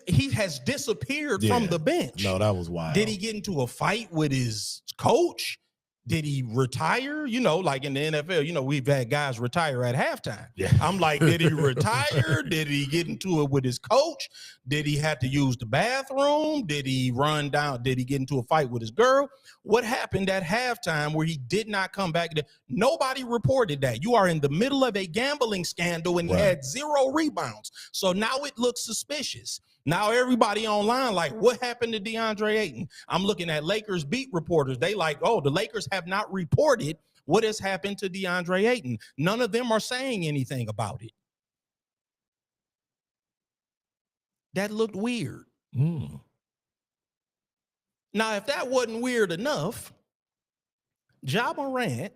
he has disappeared from the bench. No, that was wild. Did he get into a fight with his coach? Did he retire? You know, like in the NFL, you know, we've had guys retire at halftime. Yeah. I'm like, did he retire? Did he get into it with his coach? Did he have to use the bathroom? Did he run down? Did he get into a fight with his girl? What happened at halftime where he did not come back? Nobody reported that. You are in the middle of a gambling scandal and he had 0 rebounds. So now it looks suspicious. Now everybody online like, what happened to DeAndre Ayton? I'm looking at Lakers beat reporters. They like, oh, the Lakers have not reported what has happened to DeAndre Ayton. None of them are saying anything about it. That looked weird. Now, if that wasn't weird enough, Ja Morant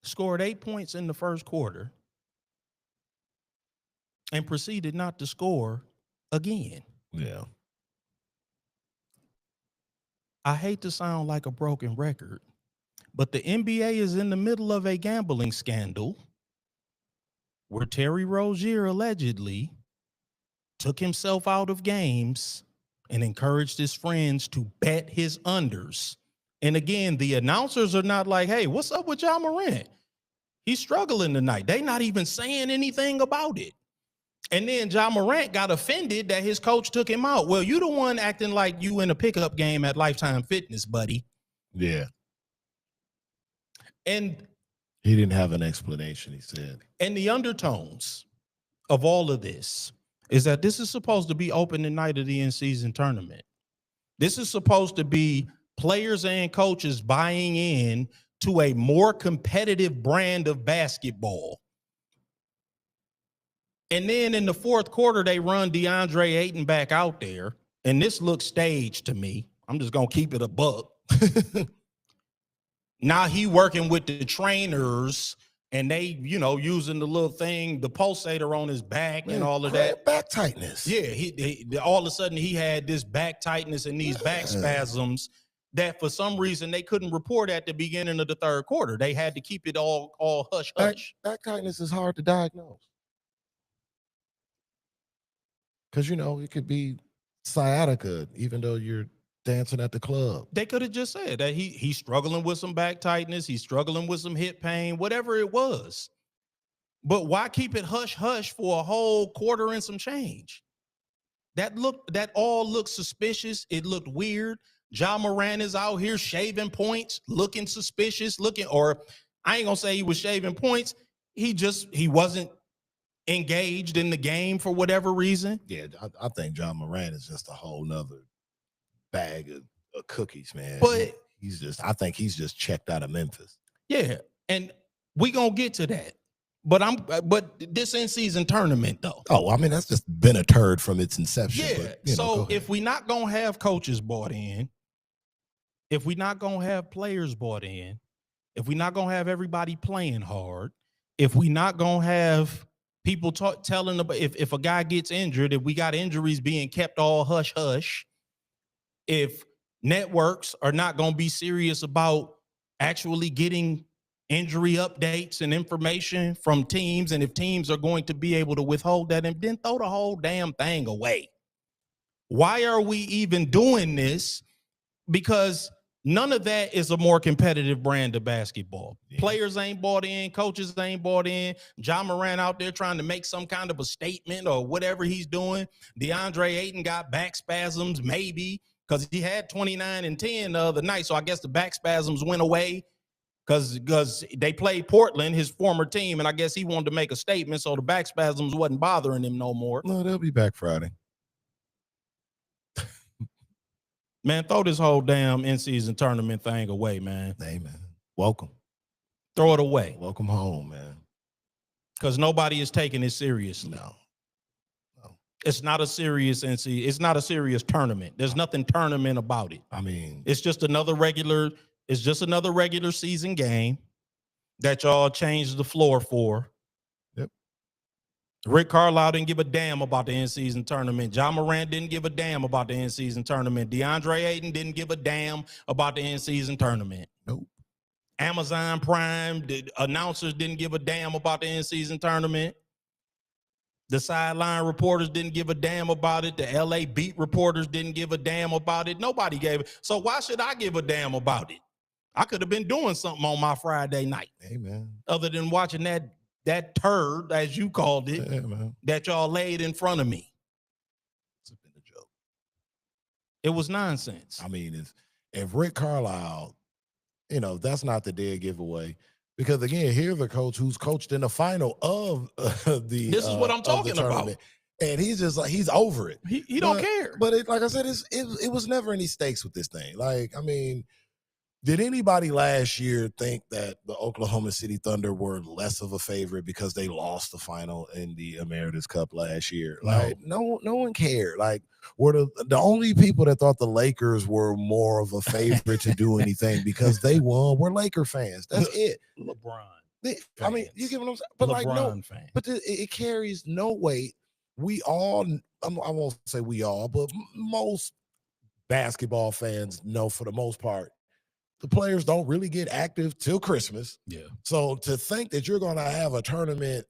scored 8 points in the first quarter and proceeded not to score again. Yeah. I hate to sound like a broken record, but the NBA is in the middle of a gambling scandal where Terry Rozier allegedly took himself out of games and encouraged his friends to bet his unders. And again, the announcers are not like, hey, what's up with Ja Morant? He's struggling tonight. They're not even saying anything about it. And then Ja Morant got offended that his coach took him out. Well, you the one acting like you in a pickup game at Lifetime Fitness, buddy. Yeah. And he didn't have an explanation, he said. And the undertones of all of this is that this is supposed to be opening night of the in-season tournament. This is supposed to be players and coaches buying in to a more competitive brand of basketball. And then in the fourth quarter, they run DeAndre Ayton back out there. And this looks staged to me. I'm just going to keep it a buck. Now he working with the trainers and they, using the little thing, the pulsator on his back and all of that. Back tightness. Yeah, he all of a sudden he had this back tightness and these back spasms that for some reason they couldn't report at the beginning of the third quarter. They had to keep it all hush hush. Back tightness is hard to diagnose. Because, it could be sciatica, even though you're dancing at the club. They could have just said that he's struggling with some back tightness, he's struggling with some hip pain, whatever it was. But why keep it hush hush for a whole quarter and some change? That all looked suspicious. It looked weird. Ja Morant is out here shaving points, looking suspicious, or I ain't gonna say he was shaving points. He wasn't engaged in the game for whatever reason. Yeah, I think Ja Morant is just a whole nother bag of cookies, man. But I think he's just checked out of Memphis. Yeah, and we gonna get to that. But this in-season tournament though. Oh, I mean that's just been a turd from its inception. Yeah. But, so if we not gonna have coaches bought in, if we not gonna have players bought in, if we not gonna have everybody playing hard, if we not gonna have people telling about if a guy gets injured, if we got injuries being kept all hush hush, if networks are not going to be serious about actually getting injury updates and information from teams, and if teams are going to be able to withhold that and then throw the whole damn thing away. Why are we even doing this? Because none of that is a more competitive brand of basketball. Yeah. Players ain't bought in, coaches ain't bought in. Ja Morant out there trying to make some kind of a statement or whatever he's doing. DeAndre Ayton got back spasms, maybe, because he had 29 and 10 the other night. So I guess the back spasms went away because they played Portland, his former team, and I guess he wanted to make a statement, so the back spasms wasn't bothering him no more. No, they'll be back Friday. Man, throw this whole damn in-season tournament thing away, man. Hey, man. Welcome. Throw it away. Welcome home, man. Because nobody is taking it seriously. No. It's not a serious it's not a serious tournament. There's nothing tournament about it. I mean, it's just another regular season game that y'all changed the floor for. Yep. Rick Carlisle didn't give a damn about the in-season tournament. Ja Morant didn't give a damn about the in-season tournament. DeAndre Ayton didn't give a damn about the in-season tournament. Nope. Amazon Prime, the announcers didn't give a damn about the in-season tournament. The sideline reporters didn't give a damn about it. The LA beat reporters didn't give a damn about it. Nobody gave it. So why should I give a damn about it? I could have been doing something on my Friday night. Amen. Other than watching that turd, as you called it, that y'all laid in front of me. It's been a joke. It was nonsense. I mean, if Rick Carlisle, that's not the dead giveaway. Because again, here's a coach who's coached in the final of the. This is what I'm talking about, and he's just like he's over it. He don't care. But like I said, it was never any stakes with this thing. Like, I mean, did anybody last year think that the Oklahoma City Thunder were less of a favorite because they lost the final in the Emirates Cup last year? Like, no one cared. Like, were the only people that thought the Lakers were more of a favorite to do anything because they won were Laker fans. That's it. LeBron. I mean, you get what I'm saying? But LeBron fans. But it carries no weight. We all, I won't say we all, but most basketball fans know for the most part, the players don't really get active till Christmas. Yeah. So to think that you're going to have a tournament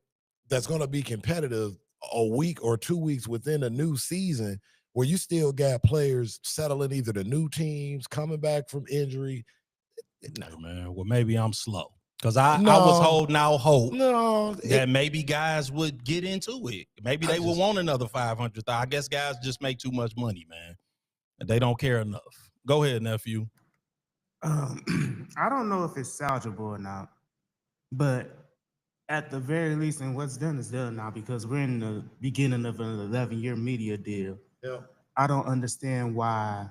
that's going to be competitive a week or 2 weeks within a new season where you still got players settling either the new teams, coming back from injury. No, man. Well, maybe I'm slow because I was holding out hope that maybe guys would get into it. Maybe they would want another 500,000. I guess guys just make too much money, man. They don't care enough. Go ahead, nephew. I don't know if it's salvageable or not, but at the very least, and what's done is done now because we're in the beginning of an 11-year media deal. Yeah. I don't understand why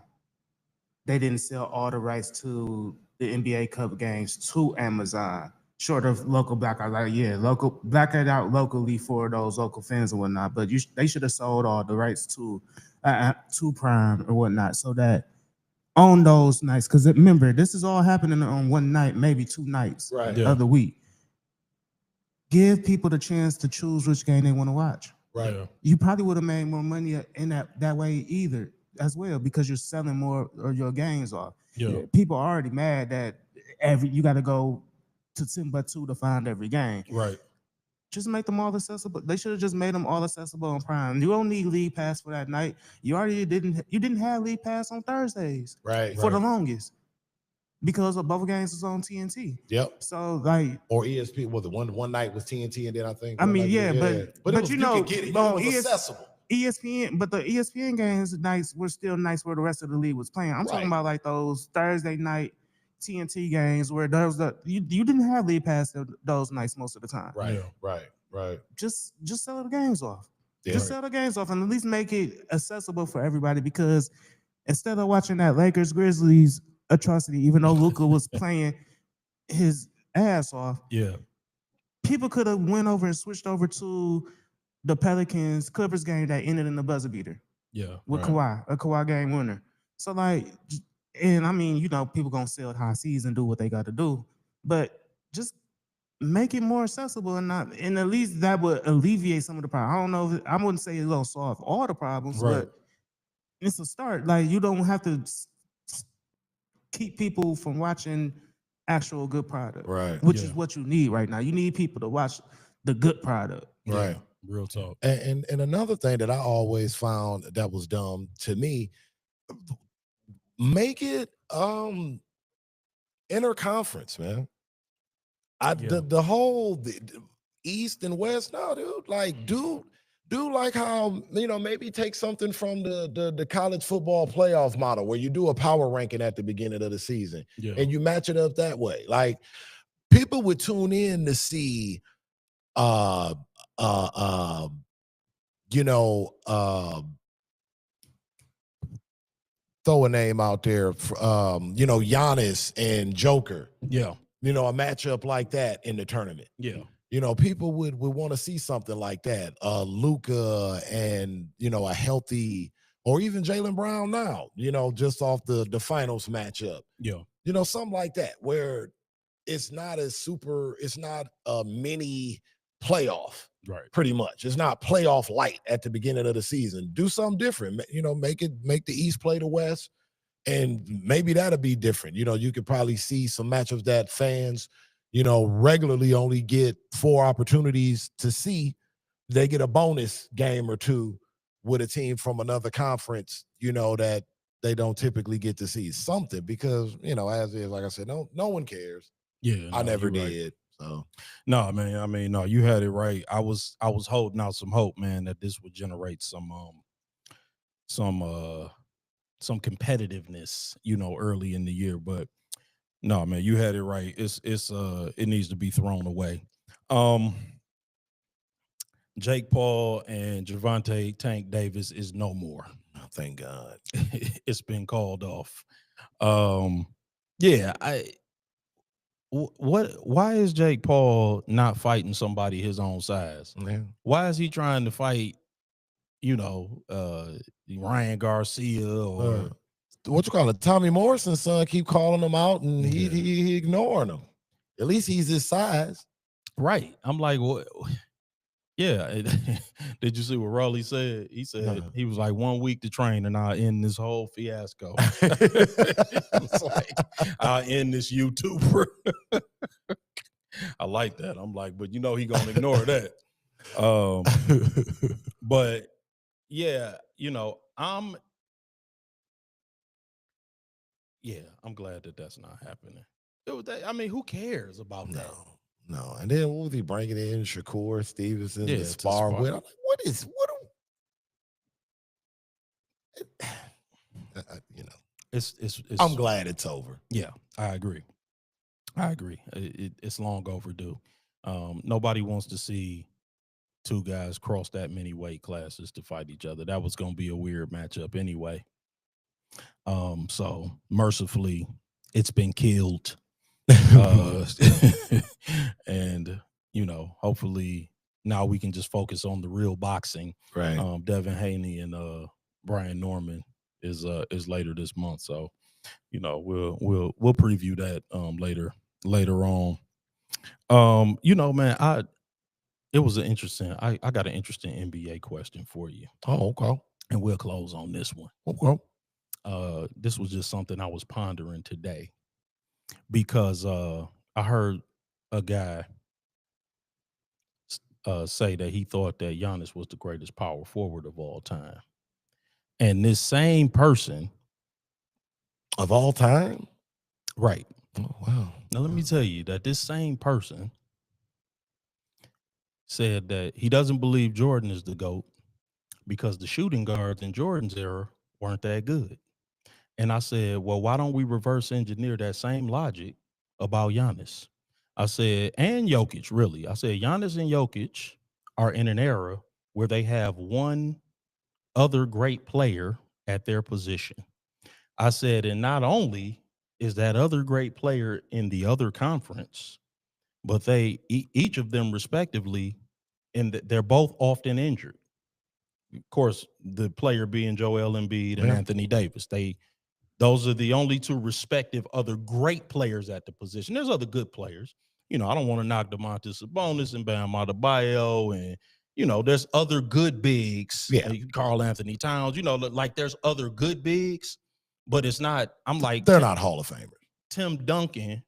they didn't sell all the rights to the NBA Cup games to Amazon. short of local blackout. Like, yeah, local black it out locally for those local fans and whatnot. But they should have sold all the rights to Prime or whatnot, so that on those nights, because remember, this is all happening on one night, maybe 2 nights of the week. Give people the chance to choose which game they want to watch. Right. Yeah. You probably would have made more money in that way either as well, because you're selling more of your games off. Yeah. People are already mad that you got to go to Timbuktu to find every game. Right. Just make them all accessible. They should have just made them all accessible on Prime. You don't need League Pass for that night. You didn't have League Pass on Thursdays. Right. For the longest. Because of both games was on TNT. Yep. So like, or ESP was the one night was TNT, and then I think but you know, you could get it. It was accessible. ESPN, but the ESPN games nights were still nights where the rest of the league was playing. I'm talking about like those Thursday night TNT games where you didn't have League Pass those nights most of the time. Right. Just sell the games off. Yeah. Just sell the games off and at least make it accessible for everybody, because instead of watching that Lakers Grizzlies atrocity, even though Luka was playing his ass off, people could have went over and switched over to the Pelicans Clippers game that ended in the buzzer beater. With Kawhi, a Kawhi game winner. So like, and I mean, you know, people gonna sell high seas and do what they got to do, but just make it more accessible and at least that would alleviate some of the problems. I don't know. I wouldn't say it's gonna solve all the problems, but it's a start. Like, you don't have to keep people from watching actual good product, which is what you need right now. You need people to watch the good product, right? Real talk. And another thing that I always found that was dumb to me, make it interconference, man. The whole East and West, no, dude. Like, do like how, you know, maybe take something from the college football playoff model where you do a power ranking at the beginning of the season and you match it up that way. Like, people would tune in to see throw a name out there, Giannis and Joker. Yeah. You know, a matchup like that in the tournament. Yeah. You know, people would want to see something like that. Luka and, you know, a healthy, or even Jaylen Brown now, you know, just off the finals matchup. Yeah. You know, something like that, where it's not a mini playoff. Right. Pretty much. It's not playoff light at the beginning of the season. Do something different. You know, make the East play the West. And maybe that'll be different. You know, you could probably see some matchups that fans, you know, regularly only get 4 opportunities to see. They get a bonus game or 2 with a team from another conference, you know, that they don't typically get to see something, because, you know, as is, like I said, no one cares. Yeah. I never did. Right. So no, man. I mean, no, you had it right. I was holding out some hope, man, that this would generate some competitiveness, you know, early in the year. But no, man, you had it right. It needs to be thrown away. Jake Paul and Gervonta Tank Davis is no more. Oh, thank God. It's been called off. Why is Jake Paul not fighting somebody his own size? Yeah. Why is he trying to fight, you know, Ryan Garcia or what you call it? Tommy Morrison's son keep calling him out, and he ignoring him. At least he's his size. Right. I'm like, what? Yeah. Did you see what Raleigh said? He said he was like 1 week to train and I'll end this whole fiasco. It's like, I'll end this YouTuber. I like that. I'm like, but you know he gonna ignore that. But yeah, you know, I'm glad that that's not happening. I mean, who cares about that? No, and then what was he bringing in? Shakur Stevenson to spar with. I'm like, you know, it's I'm glad it's over. Yeah, I agree. It's long overdue. Nobody wants to see 2 guys cross that many weight classes to fight each other. That was going to be a weird matchup anyway. So mercifully, it's been killed. And hopefully now we can just focus on the real boxing. Right. Devin Haney and Brian Norman is later this month, so we'll preview that later on. Man, it was an interesting. I got an interesting NBA question for you. Oh, okay. And we'll close on this one. Okay. This was just something I was pondering today because I heard a guy say that he thought that Giannis was the greatest power forward of all time. And this same person of all time? Right. Oh, wow. Now, let me tell you that this same person said that he doesn't believe Jordan is the GOAT because the shooting guards in Jordan's era weren't that good. And I said, well, why don't we reverse engineer that same logic about Giannis? I said, and Jokic, really. I said, Giannis and Jokic are in an era where they have one other great player at their position. I said, and not only is that other great player in the other conference, but they each of them respectively, and they're both often injured. Of course, the player being Joel Embiid and Anthony Davis. Those are the only two respective other great players at the position. There's other good players. I don't want to knock Domantas Sabonis and Bam Adebayo, and there's other good bigs. Like Karl Anthony Towns. Like there's other good bigs, but it's not. I'm like they're not Hall of Famers. Tim Duncan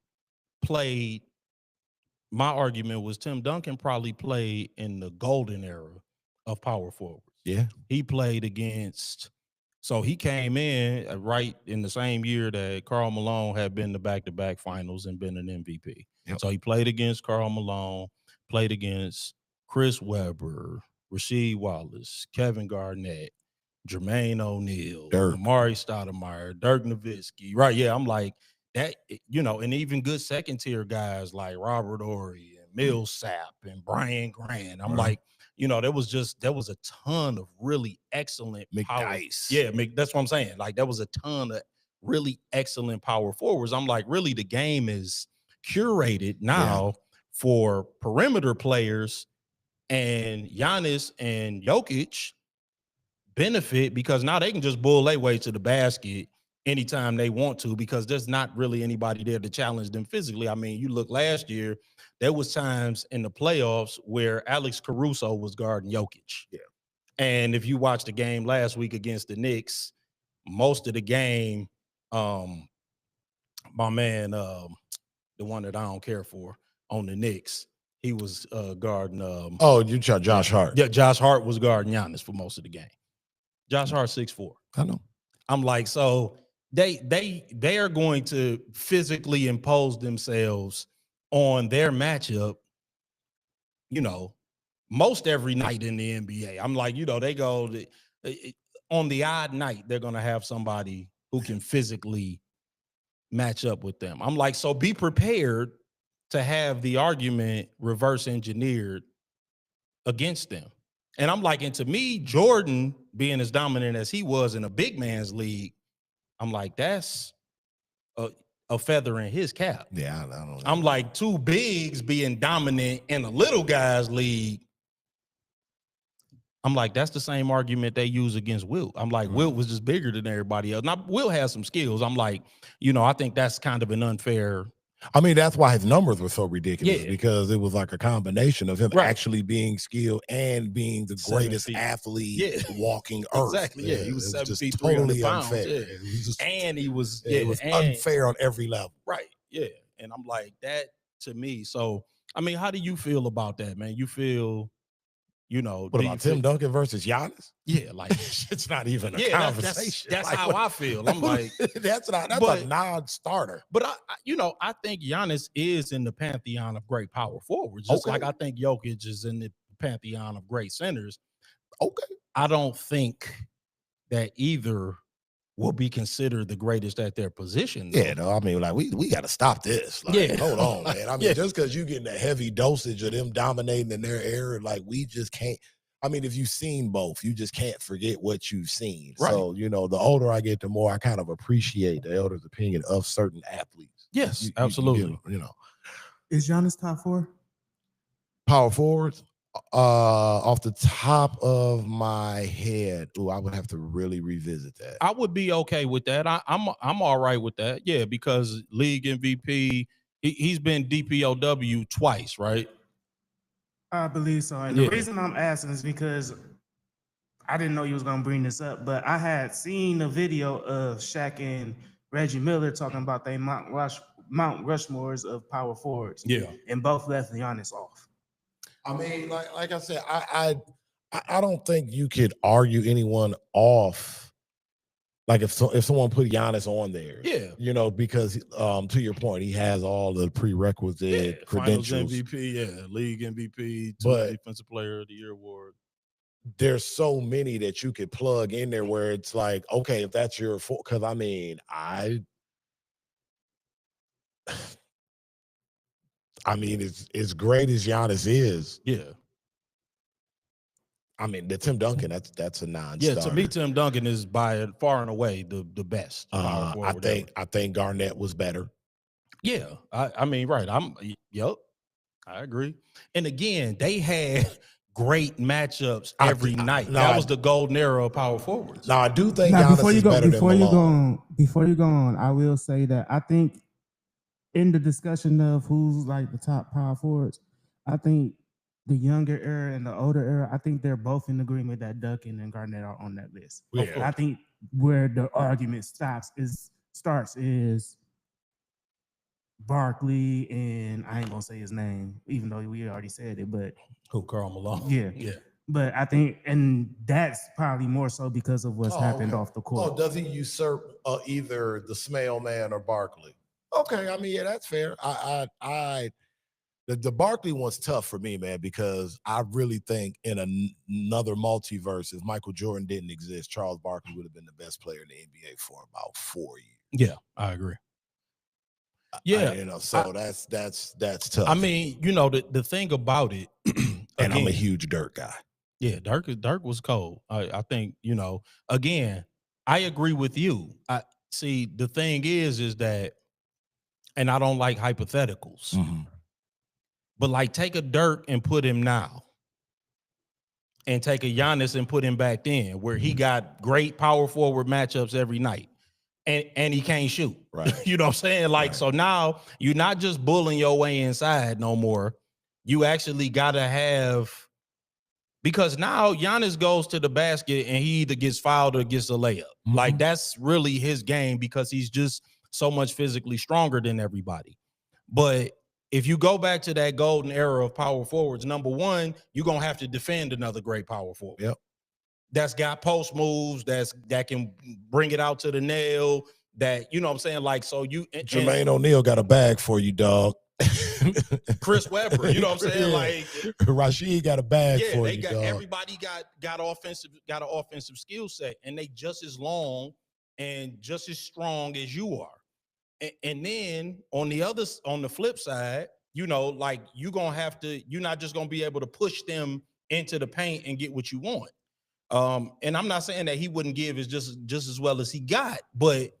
played. My argument was Tim Duncan probably played in the golden era of power forwards. Yeah, he played against. So he came in right in the same year that Karl Malone had been to back-to-back finals and been an MVP. Yep. So he played against Karl Malone, played against Chris Webber, Rasheed Wallace, Kevin Garnett, Jermaine O'Neal, Amari Stoudemire, Dirk Nowitzki. Right, yeah, I'm like that, and even good second-tier guys like Robert Horry and Millsap and Brian Grant. I'm like, there was a ton of really excellent power. Yeah, that's what I'm saying. Like, there was a ton of really excellent power forwards. I'm like, really, the game is curated now for perimeter players, and Giannis and Jokic benefit because now they can just bull their way to the basket anytime they want to because there's not really anybody there to challenge them physically. I mean, you look last year, there was times in the playoffs where Alex Caruso was guarding Jokic. Yeah. And if you watched the game last week against the Knicks, most of the game, my man, the one that I don't care for on the Knicks, he was guarding. Josh Hart. Yeah, Josh Hart was guarding Giannis for most of the game. Josh Hart 6'4". I know. I'm like, so they are going to physically impose themselves on their matchup, most every night in the NBA. I'm like, they go on the odd night, they're going to have somebody who can physically match up with them. I'm like, so be prepared to have the argument reverse engineered against them. And I'm like, and to me, Jordan being as dominant as he was in a big man's league, I'm like, that's a feather in his cap. Yeah, I don't know. I'm like, two bigs being dominant in a little guy's league. I'm like, that's the same argument they use against Wilt. I'm like, Wilt was just bigger than everybody else. Now, Wilt has some skills. I'm like, I think that's kind of an unfair. I mean, that's why his numbers were so ridiculous because it was like a combination of him actually being skilled and being the greatest athlete walking earth. Exactly. Yeah, he was 7 feet, totally 300 pounds. unfair. Yeah. And he was, it was unfair on every level. Right. Yeah. And I'm like, that to me. So, I mean, how do you feel about that, man? You feel, what about Tim Duncan versus Giannis? Yeah, like it's not even a conversation. That's like, how I feel. I'm like, that's a non-starter. But I think Giannis is in the pantheon of great power forwards. Just like I think Jokic is in the pantheon of great centers. Okay. I don't think that either will be considered the greatest at their position. Yeah, no, I mean, like we got to stop this. Like, hold on, man. I mean, just because you getting a heavy dosage of them dominating in their era, like we just can't. I mean, if you've seen both, you just can't forget what you've seen. Right. So, the older I get, the more I kind of appreciate the elders' opinion of certain athletes. Yes, absolutely. Is Giannis top 4? Power forwards? Off the top of my head, I would have to really revisit that. I would be okay with that. I'm all right with that. Yeah, because league MVP, he's been DPOW twice, right? I believe so. And the reason I'm asking is because I didn't know you was gonna bring this up, but I had seen a video of Shaq and Reggie Miller talking about they Mount Rushmores of power forwards. Yeah, and both left Giannis off. I mean, like I said, I don't think you could argue anyone off. Like if someone put Giannis on there, because to your point, he has all the prerequisite credentials. Finals MVP, league MVP, Defensive Player of the Year award. There's so many that you could plug in there where it's like, okay, if that's your because I mean, as great as Giannis is, I mean, the Tim Duncan, that's a non-starter. Yeah, to me, Tim Duncan is by far and away the best. I think Garnett was better. Yeah, I mean, right. I agree. And again, they had great matchups every night. That was the golden era of power forwards. Now, I do think Giannis is better than Malone. Before you go on, I will say that I think in the discussion of who's like the top power forwards, I think the younger era and the older era, I think they're both in agreement that Duncan and Garnett are on that list. Yeah. I think where the argument starts is Barkley, and I ain't gonna say his name, even though we already said it, but Karl Malone. Yeah. But I think, and that's probably more so because of what's happened off the court. Oh, does he usurp either the Smale Man or Barkley? Okay, I mean, yeah, that's fair. The Barkley one's tough for me, man, because I really think in another multiverse, if Michael Jordan didn't exist, Charles Barkley would have been the best player in the NBA for about 4 years. Yeah, I agree. Yeah, that's tough. I mean, the thing about it, and I'm a huge Dirk guy. Yeah, Dirk was cold. I think, again, I agree with you. I see the thing is that, and I don't like hypotheticals. Mm-hmm. But like take a Dirk and put him now. And take a Giannis and put him back then, where he got great power forward matchups every night. And he can't shoot. Right. You know what I'm saying? Like, so now you're not just bullying your way inside no more. You actually gotta have, because now Giannis goes to the basket and he either gets fouled or gets a layup. Mm-hmm. Like that's really his game because he's just so much physically stronger than everybody. But if you go back to that golden era of power forwards, number one, you're going to have to defend another great power forward. Yep. That's got post moves, that can bring it out to the nail, that, you know what I'm saying? Like, so Jermaine O'Neal got a bag for you, dog. Chris Webber, you know what I'm saying? Like Rashid got a bag for you, dog. Everybody got an offensive skill set, and they just as long and just as strong as you are. And then on the flip side, like you're not just gonna be able to push them into the paint and get what you want. And I'm not saying that he wouldn't give just as well as he got, but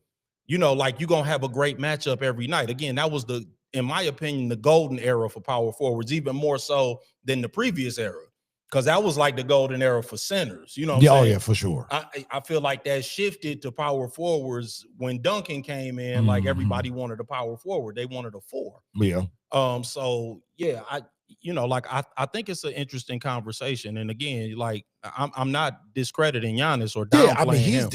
like you're gonna have a great matchup every night. Again, that was in my opinion, the golden era for power forwards, even more so than the previous era. Because that was like the golden era for centers, you know what I'm saying? Oh, yeah, for sure. I feel like that shifted to power forwards when Duncan came in. Mm-hmm. Like everybody wanted a power forward. They wanted a 4. Yeah. So yeah, I think it's an interesting conversation. And again, like I'm not discrediting Giannis or downplaying him.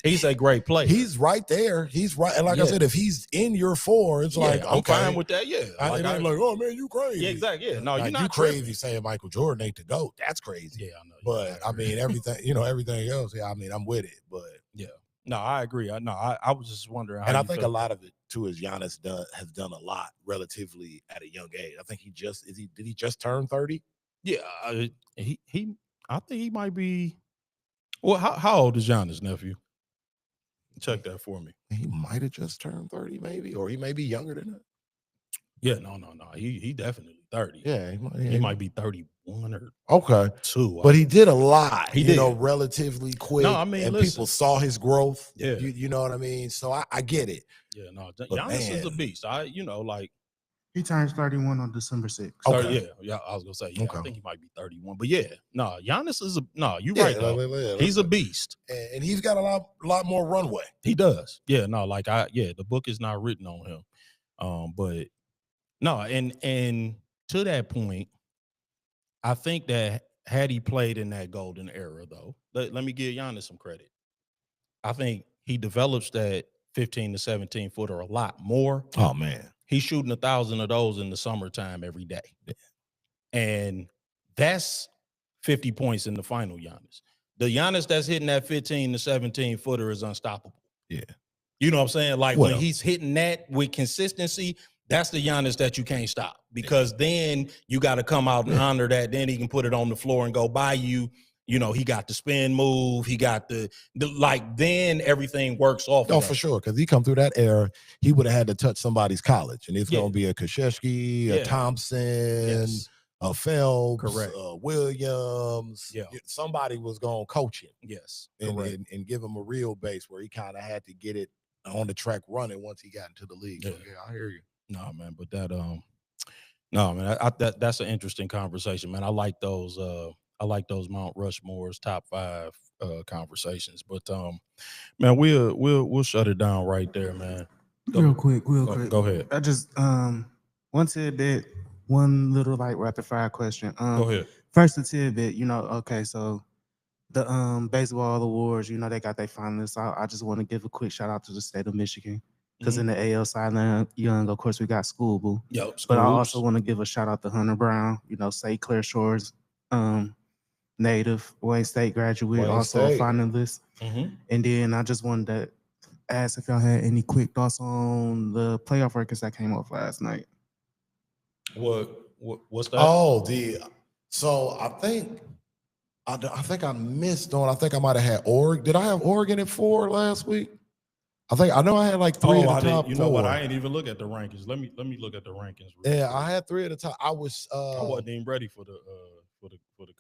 He's a great player. He's right there. He's right. And like I said, if he's in your 4, it's like, I'm fine with that. Yeah. I ain't like, oh man, you crazy. Yeah, exactly. Yeah. No, like, you're not crazy saying Michael Jordan ain't the GOAT. That's crazy. Yeah, I know. But I mean, everything, everything else. Yeah, I mean, I'm with it. But yeah. No, I agree. I was just wondering. And I think a lot of it too is Giannis has done a lot relatively at a young age. I think did he just turn 30? Yeah, I think he might be. Well, how old is Giannis, nephew? Check that for me. He might have just turned 30, maybe, or he may be younger than that. Yeah, no. He definitely 30. Yeah, He might be 31 or okay. 2. But he did a lot, He did. relatively quick. No, I mean, and listen. People saw his growth. Yeah. You know what I mean? So I get it. Yeah, no. But Giannis is a beast. Like He turns 31 on December 6th. Okay. Yeah. I was gonna say, Okay. I think he might be 31. But yeah, no, Giannis is you're Yeah, right though. He's a beast. And he's got a lot more runway. He does. Yeah, no, the book is not written on him. But no, and to that point, I think that had he played in that golden era, though, let me give Giannis some credit. I think he develops that 15 to 17 footer a lot more. Oh man. He's shooting 1,000 of those in the summertime every day. And that's 50 points in the final Giannis. The Giannis that's hitting that 15 to 17 footer is unstoppable. Yeah. You know what I'm saying? Like when he's hitting that with consistency, that's the Giannis that you can't stop, because then you got to come out and honor that. Then he can put it on the floor and go by you. You know, he got the spin move. He got the then everything works off. Oh, for sure. Because he come through that era, he would have had to touch somebody's college. And it's going to be a Krzyzewski, a Thompson, a Phelps, correct, Williams. Yeah. Somebody was going to coach him. Yes. And give him a real base where he kind of had to get it on the track running once he got into the league. Yeah, so, I hear you. No, man, but that's an interesting conversation, man. I like those Mount Rushmore's top 5 conversations. But man, we'll shut it down right there, man. Real quick. Go ahead. I just one tidbit, one little like rapid fire question. Go ahead. First the tidbit, okay, so the baseball awards, they got their finalists. I just want to give a quick shout out to the state of Michigan. Because in the AL Silent Young, of course, we got Schoolable. Yep, but I also want to give a shout out to Hunter Brown, St. Clair Shores native, Wayne State graduate, also a finalist. And then I just wanted to ask if y'all had any quick thoughts on the playoff records that came off last night. What's that? Oh, so I think I missed on. I think I might have had Oregon. Did I have Oregon at 4 last week? I know I had like 3 of the top 4. You know what? I ain't even look at the rankings. Let me look at the rankings. Yeah, I had 3 at the top. I wasn't even ready for the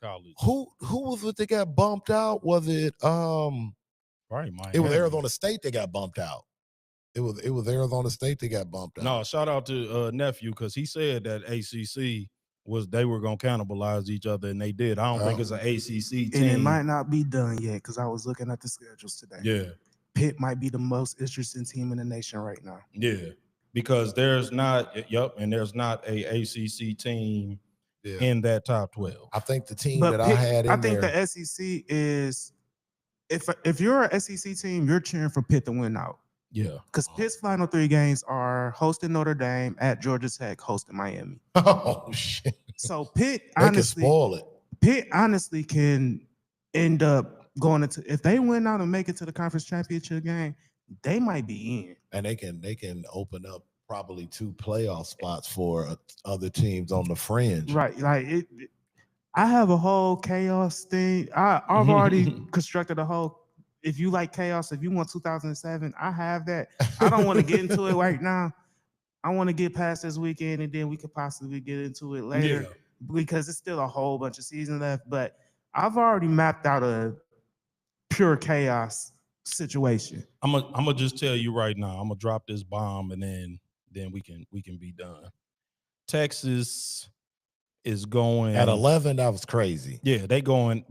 college. Who was it that got bumped out? Was it Probably Miami. It was Arizona State that got bumped out. It was Arizona State that got bumped out. No, shout out to nephew, because he said that ACC they were gonna cannibalize each other, and they did. I don't think it's an ACC team. And it might not be done yet, because I was looking at the schedules today. Yeah. Pitt might be the most interesting team in the nation right now. Yeah, because there's not a ACC team in that top 12. I think the team that Pitt, I had in there. The SEC is, if you're an SEC team, you're cheering for Pitt to win out. Yeah. Because Pitt's final 3 games are hosting Notre Dame, at Georgia Tech, hosting Miami. Oh, shit. So Pitt, honestly, can spoil it. Pitt honestly can end up going into, if they win out and make it to the conference championship game, they might be in. And they can open up probably 2 playoff spots for other teams on the fringe. Right. Like I have a whole chaos thing. I've already constructed a whole, if you like chaos, if you want 2007, I have that. I don't want to get into it right now. I want to get past this weekend, and then we could possibly get into it later because it's still a whole bunch of season left. But I've already mapped out a pure chaos situation. I'm gonna just tell you right now. I'm gonna drop this bomb, and then we can be done. Texas is going at 11. That was crazy. Yeah, they going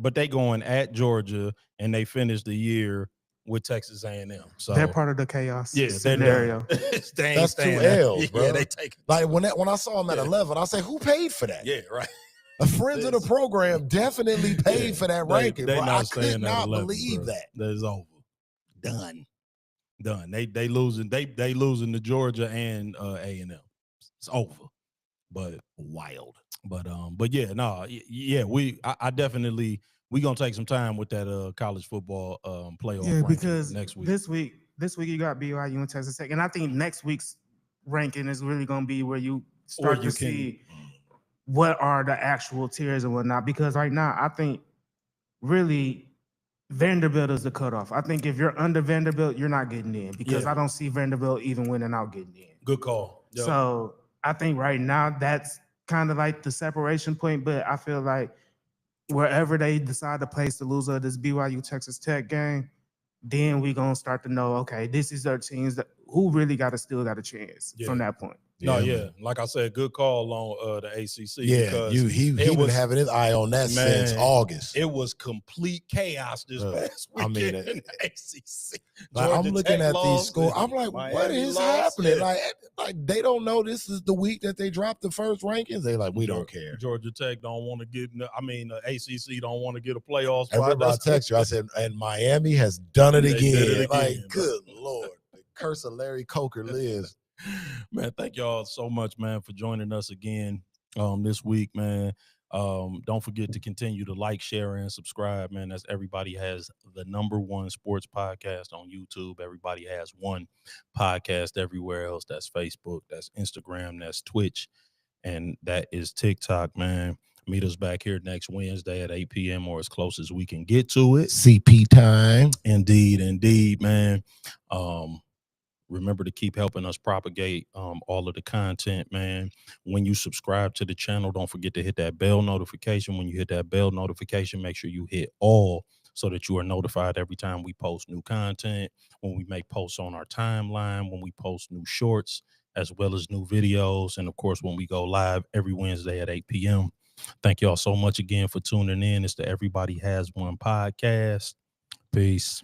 at Georgia, and they finished the year with Texas A&M. So they're part of the chaos scenario. That's 2 L's, bro. Yeah, they take it. Like when I saw them at 11, I said, "Who paid for that?" Yeah, right. The friends of the program definitely paid for that ranking. Bro. I could not 11, believe bro. that. That is over. Done. They losing. They losing to Georgia and A&M. It's over. But wild. But yeah, no, yeah. I definitely we gonna take some time with that college football playoff. Yeah, because next week. This week you got BYU and Texas Tech, and I think next week's ranking is really gonna be where you start to see what are the actual tiers and whatnot. Because right now, I think really Vanderbilt is the cutoff. I think if you're under Vanderbilt, you're not getting in, because I don't see Vanderbilt even winning out getting in. Good call. Yep. So I think right now that's kind of like the separation point, but I feel like wherever they decide to place the loser of this BYU Texas Tech game, then we gonna start to know, okay, this is our teams that who really still got a chance from that point. Like I said, good call on the ACC. Yeah, because he been having his eye on that since August. It was complete chaos this past weekend in the ACC. Like, I'm looking at these scores. I'm like, what is happening? Like they don't know this is the week that they dropped the first rankings. They like, we don't care. Georgia Tech don't want to get. ACC don't want to get a playoff spot. I remember I texted you. I said, and Miami has done it again. Like, good Lord, the curse of Larry Coker lives. Man, thank y'all so much, man, for joining us again this week, man. Don't forget to continue to like, share, and subscribe, man. That's Everybody Has the #1 sports podcast on YouTube. Everybody Has one podcast everywhere else. That's Facebook, that's Instagram, that's Twitch, and that is TikTok, man. Meet us back here next Wednesday at 8 p.m. or as close as we can get to it. CP time. Indeed, man. Remember to keep helping us propagate all of the content, man. When you subscribe to the channel, don't forget to hit that bell notification. When you hit that bell notification, make sure you hit all so that you are notified every time we post new content, when we make posts on our timeline, when we post new shorts, as well as new videos, and, of course, when we go live every Wednesday at 8 p.m. Thank y'all so much again for tuning in. It's the Everybody Has One podcast. Peace.